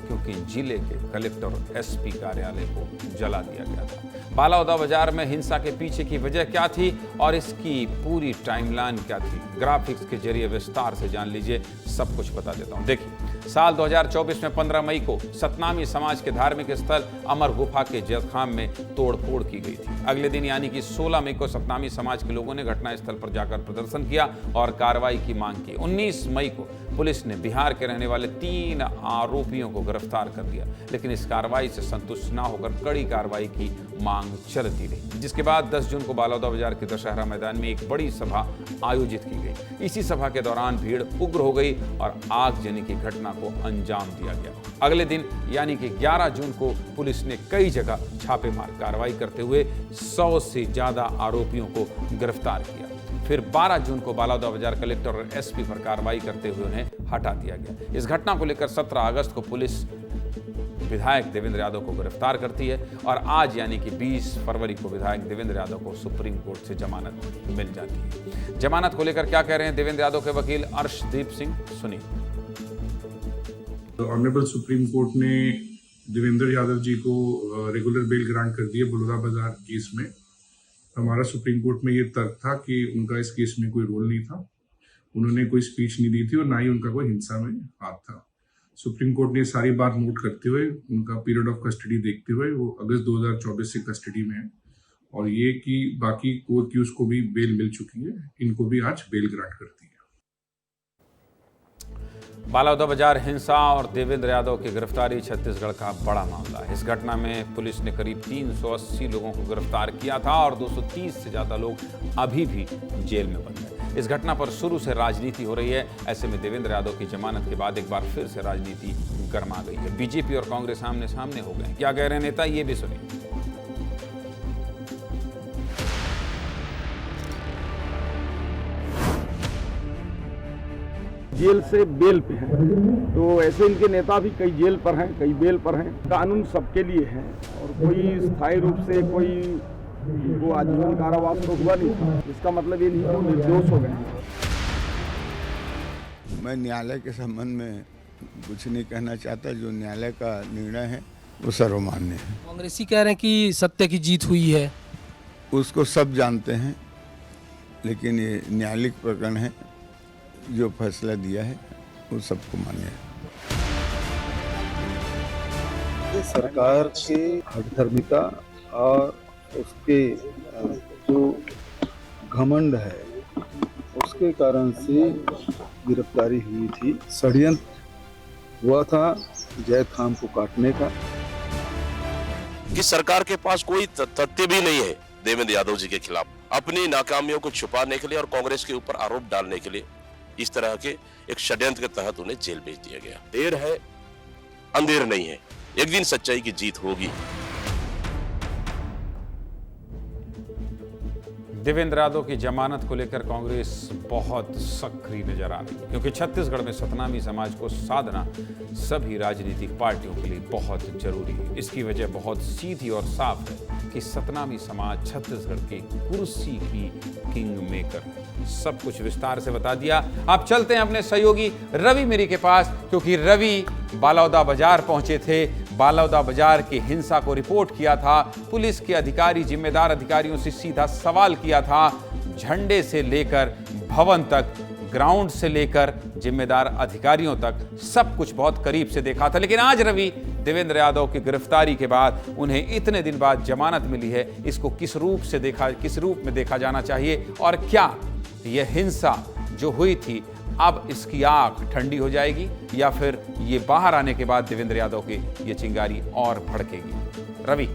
क्योंकि जिले के कलेक्टर और एसपी कार्यालय को जला दिया गया था। बालौदाबाजार में हिंसा के पीछे की वजह क्या थी और इसकी पूरी टाइमलाइन क्या थी, ग्राफिक्स के जरिए विस्तार से जान लीजिए। सब कुछ बता देता हूं। देखिए, साल 2024 में 15 मई को सतनामी समाज के धार्मिक स्थल अमर गुफा के जैतखाम में तोड़फोड़ की गई थी। अगले दिन यानी कि 16 मई को सतनामी समाज के लोगों ने घटनास्थल पर जाकर प्रदर्शन किया और कार्रवाई की मांग की। 19 मई को पुलिस ने बिहार के रहने वाले 3 आरोपियों को गिरफ्तार कर लिया, लेकिन इस कार्रवाई से संतुष्ट न होकर कड़ी कार्रवाई की मांग चलती रही, जिसके बाद 10 जून को बालौदा बाजार के दशहरा मैदान में एक बड़ी सभा आयोजित की गई। इसी सभा के दौरान भीड़ उग्र हो गई और आगजनी की घटना को अंजाम दिया गया। अगले दिन यानी कि 11 जून को पुलिस ने कई जगह छापेमार कार्रवाई करते हुए 100 से ज्यादा आरोपियों को गिरफ्तार किया। फिर 12 जून को बालौदा बाजार कलेक्टर और एसपी पर कार्रवाई करते हुए उन्हें हटा दिया गया। इस घटना को लेकर 17 अगस्त को पुलिस विधायक देवेंद्र यादव को गिरफ्तार करती है और आज यानी कि 20 फरवरी को विधायक देवेंद्र यादव को सुप्रीम कोर्ट से जमानत मिल जाती है। जमानत को लेकर क्या कह रहे हैं देवेंद्र यादव के वकील अर्शदीप सिंह, सुनिए। ऑनरेबल सुप्रीम कोर्ट ने देवेंद्र यादव जी को रेगुलर बेल ग्रांट कर दी है बलौदा बाजार केस में। हमारा सुप्रीम कोर्ट में ये तर्क था कि उनका इस केस में कोई रोल नहीं था, उन्होंने कोई स्पीच नहीं दी थी और ना ही उनका कोई हिंसा में हाथ था। सुप्रीम कोर्ट ने सारी बात नोट करते हुए उनका पीरियड ऑफ कस्टडी देखते हुए वो अगस्त 2024 से कस्टडी में है और ये कि बाकी को अक्यूज को भी बेल मिल चुकी है, इनको भी आज बेल ग्रांट कर दी है। बालौदा बाजार हिंसा और देवेंद्र यादव की गिरफ्तारी छत्तीसगढ़ का बड़ा मामला है। इस घटना में पुलिस ने करीब 380 लोगों को गिरफ्तार किया था और 230 से ज्यादा लोग अभी भी जेल में बंद हैं। इस घटना पर शुरू से राजनीति हो रही है। ऐसे में देवेंद्र यादव की जमानत के बाद एक बार फिर से राजनीति गर्मा गई है। बीजेपी और कांग्रेस आमने सामने हो गए। क्या कह रहे हैं नेता, ये भी सुनिए। जेल से बेल पे हैं, तो ऐसे इनके नेता भी कई जेल पर हैं, कई बेल पर हैं। कानून सबके लिए है और कोई स्थायी रूप से कोई वो आजीवन कारावास तो हुआ नहीं था। इसका मतलब ये नहीं कि वो निर्दोष हो गए हैं। मैं न्यायालय के संबंध में कुछ नहीं कहना चाहता। जो न्यायालय का निर्णय है वो सर्वमान्य है। कांग्रेसी कह रहे हैं कि सत्य की जीत हुई है। उसको सब जानते हैं, लेकिन ये न्यायालयिक प्रकरण है। जो फैसला दिया है वो सबको मान्य है। सरकार की हठधर्मिता और उसके जो घमंड है उसके कारण से गिरफ्तारी हुई थी। षड्यंत्र हुआ था जैद खान को काटने का। कि सरकार के पास कोई तथ्य भी नहीं है देवेंद्र यादव जी के खिलाफ। अपनी नाकामियों को छुपाने के लिए और कांग्रेस के ऊपर आरोप डालने के लिए इस तरह के एक षड्यंत्र के तहत उन्हें जेल भेज दिया गया। देर है अंधेर नहीं है, एक दिन सच्चाई की जीत होगी। देवेंद्र यादव की जमानत को लेकर कांग्रेस बहुत सक्रिय नजर आ रही है, क्योंकि छत्तीसगढ़ में सतनामी समाज को साधना सभी राजनीतिक पार्टियों के लिए बहुत जरूरी है। इसकी वजह बहुत सीधी और साफ है कि सतनामी समाज छत्तीसगढ़ की कुर्सी की किंग मेकर है। सब कुछ विस्तार से बता दिया। आप चलते हैं अपने सहयोगी रवि मेरी के पास, क्योंकि रवि बालौदा बाजार पहुंचे थे। बालौदा बाजार की हिंसा को रिपोर्ट किया था। पुलिस के अधिकारी, जिम्मेदार अधिकारियों से सीधा सवाल किया था। झंडे से लेकर भवन तक, ग्राउंड से लेकर जिम्मेदार अधिकारियों तक सब कुछ बहुत करीब से देखा था। लेकिन आज रवि देवेंद्र यादव की गिरफ्तारी के बाद उन्हें इतने दिन बाद जमानत मिली है, इसको किस रूप में देखा जाना चाहिए और क्या यह हिंसा जो हुई थी अब इसकी आग ठंडी हो जाएगी या फिर ये बाहर आने के बाद देवेंद्र यादव की ये चिंगारी और भड़केगी? रवि।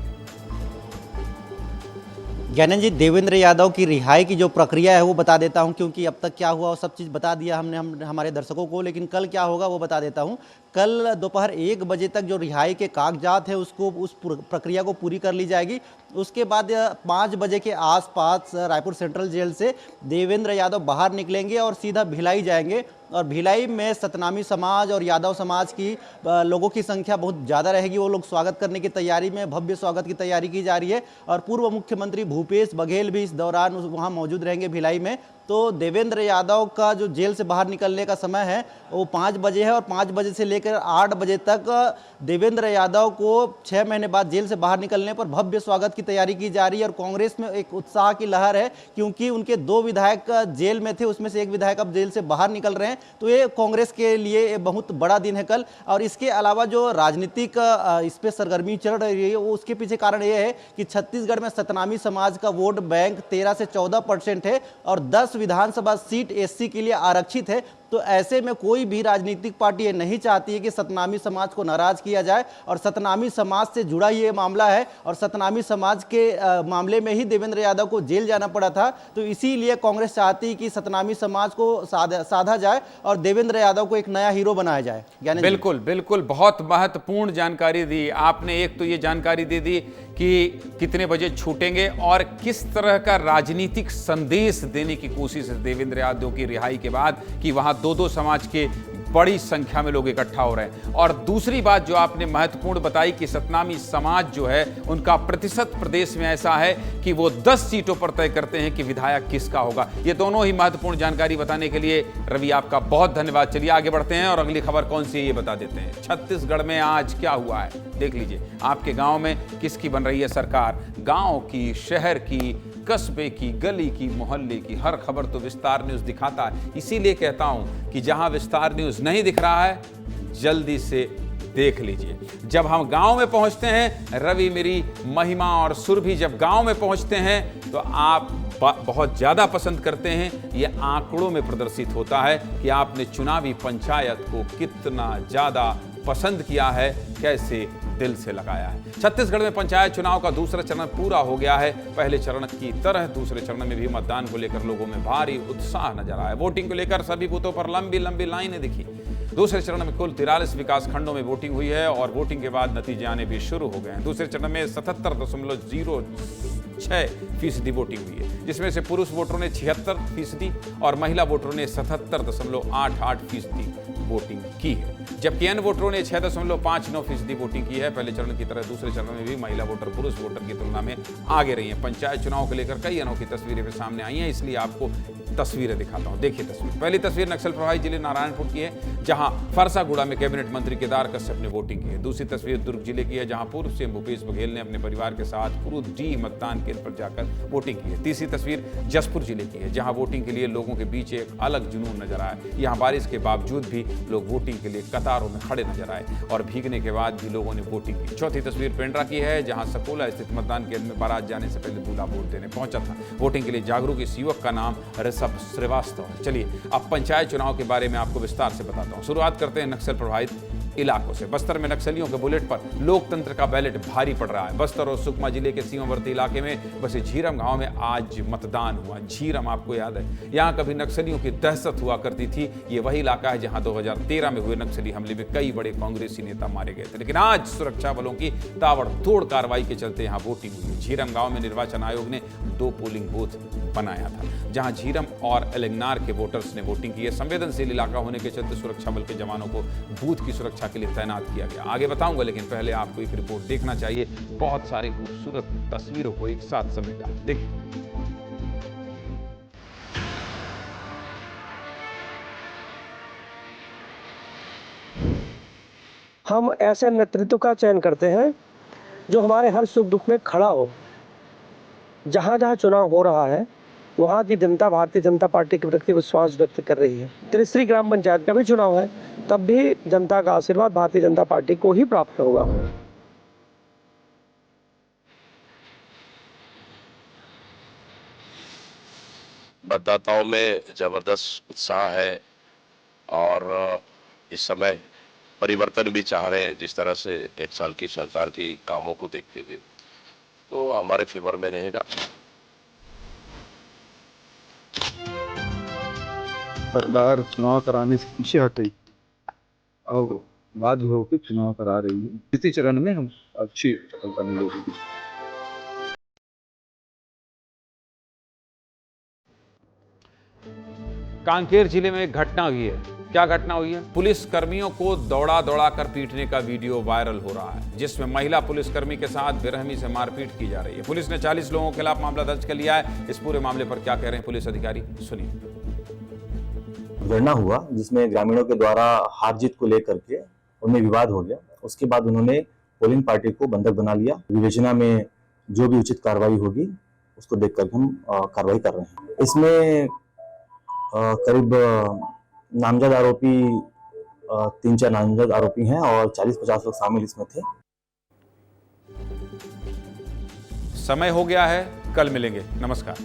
ज्ञानंद जी, देवेंद्र यादव की रिहाई की जो प्रक्रिया है वो बता देता हूं, क्योंकि अब तक क्या हुआ वो सब चीज़ बता दिया हमने हमारे दर्शकों को, लेकिन कल क्या होगा वो बता देता हूं। कल दोपहर 1 बजे तक जो रिहाई के कागजात है उसको उस प्रक्रिया को पूरी कर ली जाएगी। उसके बाद 5 बजे के आसपास रायपुर सेंट्रल जेल से देवेंद्र यादव बाहर निकलेंगे और सीधा भिलाई जाएंगे। और भिलाई में सतनामी समाज और यादव समाज की लोगों की संख्या बहुत ज़्यादा रहेगी। वो लोग स्वागत करने की तैयारी में, भव्य स्वागत की तैयारी की जा रही है। और पूर्व मुख्यमंत्री भूपेश बघेल भी इस दौरान वहाँ मौजूद रहेंगे भिलाई में। तो देवेंद्र यादव का जो जेल से बाहर निकलने का समय है वो 5 बजे है और 5 बजे से लेकर 8 बजे तक देवेंद्र यादव को 6 महीने बाद जेल से बाहर निकलने पर भव्य स्वागत की तैयारी की जा रही है। और कांग्रेस में एक उत्साह की लहर है, क्योंकि उनके 2 विधायक जेल में थे, उसमें से एक विधायक अब जेल से बाहर निकल रहे हैं। तो ये कांग्रेस के लिए बहुत बड़ा दिन है कल। और इसके अलावा जो राजनीतिक इस पर सरगर्मी चल रही है वो उसके पीछे कारण ये है कि छत्तीसगढ़ में सतनामी समाज का वोट बैंक 13 से 14% है और 10 विधानसभा सीट एससी के लिए आरक्षित है। तो ऐसे में कोई भी राजनीतिक पार्टी ये नहीं चाहती है कि सतनामी समाज को नाराज किया जाए, और सतनामी समाज से जुड़ा ये मामला है और सतनामी समाज के मामले में ही देवेंद्र यादव को जेल जाना पड़ा था। तो इसीलिए कांग्रेस चाहती है कि सतनामी समाज को साधा जाए और देवेंद्र यादव को एक नया हीरो बनाया जाए। बिल्कुल बिल्कुल, बहुत महत्वपूर्ण जानकारी दी आपने। एक तो ये जानकारी दे दी कि कितने बजे छूटेंगे और किस तरह का राजनीतिक संदेश देने की कोशिश है देवेंद्र यादव की रिहाई के बाद कि वहां दो समाज के बड़ी संख्या में लोग इकट्ठा हो रहे हैं। और दूसरी बात जो आपने महत्वपूर्ण बताई कि सतनामी समाज जो है उनका प्रतिशत प्रदेश में ऐसा है कि वो 10 सीटों पर तय करते हैं कि विधायक किसका होगा। ये दोनों ही महत्वपूर्ण जानकारी बताने के लिए रवि आपका बहुत धन्यवाद। चलिए आगे बढ़ते हैं और अगली खबर कौन सी है ये बता देते हैं। छत्तीसगढ़ में आज क्या हुआ है देख लीजिए। आपके गांव में किसकी बन रही है सरकार? गांव की, शहर की, कस्बे की, गली की, मोहल्ले की, हर खबर तो विस्तार न्यूज दिखाता है। इसीलिए कहता हूं कि जहां विस्तार न्यूज नहीं दिख रहा है जल्दी से देख लीजिए। जब हम गांव में पहुंचते हैं, रवि, मेरी महिमा और सुरभि जब गांव में पहुंचते हैं तो आप बहुत ज्यादा पसंद करते हैं। ये आंकड़ों में प्रदर्शित होता है कि आपने चुनावी पंचायत को कितना ज्यादा पसंद किया है, कैसे दिल से लगाया है। छत्तीसगढ़ में पंचायत चुनाव का दूसरा चरण पूरा हो गया है। पहले चरण की तरह दूसरे चरण में भी मतदान को लेकर लोगों में भारी उत्साह नजर आया। वोटिंग को लेकर सभी बूथों पर लंबी लंबी लाइनें दिखी। दूसरे चरण में कुल 43 विकास खंडों में वोटिंग हुई है और वोटिंग के बाद नतीजे आने भी शुरू हो गए हैं। दूसरे चरण में 77.06% वोटिंग हुई है, जिसमें से पुरुष वोटरों ने 76% और महिला वोटरों ने 77.88% वोटिंग की है, जबकि अन्य वोटरों ने 6.59% वोटिंग की है। पहले चरण की तरह दूसरे चरण में भी महिला वोटर पुरुष वोटर की तुलना में आगे रही हैं। पंचायत चुनाव को लेकर कई अनोखी तस्वीरें भी सामने आई हैं, इसलिए आपको तस्वीरें दिखाता हूं। देखिए तस्वीर। पहली तस्वीर नक्सल प्रभावित जिले नारायणपुर की है, जहां फरसागुड़ा में कैबिनेट मंत्री केदार कश्यप ने वोटिंग की है। दूसरी तस्वीर दुर्ग जिले की है, जहां पूर्व सीएम भूपेश बघेल ने अपने परिवार के साथ कुरुदी मतदान केंद्र पर जाकर वोटिंग की है। तीसरी तस्वीर जसपुर जिले की है, जहां वोटिंग के लिए लोगों के बीच एक अलग जुनून नजर आया। यहां बारिश के बावजूद भी लोग वोटिंग के लिए कतारों में खड़े नजर आए और भीगने के बाद भी लोगों ने वोटिंग की। चौथी तस्वीर पेंड्रा की है, जहां सकोला स्थित मतदान केंद्र में बारात जाने से पहले दूल्हा वोट देने पहुंचा था। वोटिंग के लिए जागरूक इस युवक का नाम ऋषभ श्रीवास्तव है। चलिए अब पंचायत चुनाव के बारे में आपको विस्तार से बताता हूं। शुरुआत करते हैं नक्सल प्रभावित इलाकों से। बस्तर में नक्सलियों के बुलेट पर लोकतंत्र का बैलेट भारी पड़ रहा है। बस्तर और सुकमा जिले के सीमावर्ती इलाके में बसे झीरम गांव में आज मतदान हुआ। झीरम आपको याद है, यहां कभी नक्सलियों की दहशत हुआ करती थी। ये वही इलाका है जहां 2013 में हुए नक्सली हमले में कई बड़े कांग्रेसी नेता मारे गए थे, लेकिन आज सुरक्षा बलों की ताबड़तोड़ कार्रवाई के चलते यहां वोटिंग हुई है। झीरम गांव में निर्वाचन आयोग ने 2 पोलिंग बूथ बनाया था, जहां झीरम और एलेंगनार के वोटर्स ने वोटिंग की है। संवेदनशील इलाका होने के चलते सुरक्षा बल के जवानों को बूथ की सुरक्षा के लिए तैनात किया गया। आगे बताऊंगा, लेकिन पहले आपको एक रिपोर्ट देखना चाहिए। बहुत सारी खूबसूरत तस्वीरों को एक साथ समेटा। देखिए, हम ऐसे नेतृत्व का चयन करते हैं जो हमारे हर सुख दुख में खड़ा हो। जहां जहां चुनाव हो रहा है वहां की जनता भारतीय जनता पार्टी के प्रति विश्वास व्यक्त कर रही है। त्रिस्तरीय ग्राम पंचायत का भी चुनाव है, तब भी जनता का आशीर्वाद भारतीय जनता पार्टी को ही प्राप्त होगा। मतदाताओं में जबरदस्त उत्साह है और इस समय परिवर्तन भी चाह रहे हैं। जिस तरह से 1 साल की सरकार की कामों को देखते हुए तो हमारे फेवर में रहेगा। सरकार चुनाव कराने से पीछे हटी और बाध्य होकर चुनाव करा रही है। इसी चरण में हम अच्छी सफलता मिलेगी। कांकेर जिले में एक घटना हुई है। क्या घटना हुई है? पुलिस कर्मियों को दौड़ा दौड़ा कर पीटने का वीडियो वायरल हो रहा है, जिसमें महिला पुलिसकर्मी के साथ बेरहमी से मारपीट की जा रही है। पुलिस ने 40 लोगों के खिलाफ मामला दर्ज कर लिया है। इस पूरे मामले पर क्या कह रहे हैं पुलिस अधिकारी, सुनिए। घटना हुआ जिसमें ग्रामीणों के द्वारा हार जीत को लेकर के उनमें विवाद हो गया। उसके बाद उन्होंने पोलिंग पार्टी को बंधक बना लिया। विवेचना में जो भी उचित कार्रवाई होगी उसको देख कर हम कार्रवाई कर रहे हैं। इसमें करीब नामजद आरोपी 3-4 नामजद आरोपी हैं और 40-50 लोग शामिल इसमें थे। समय हो गया है, कल मिलेंगे। नमस्कार।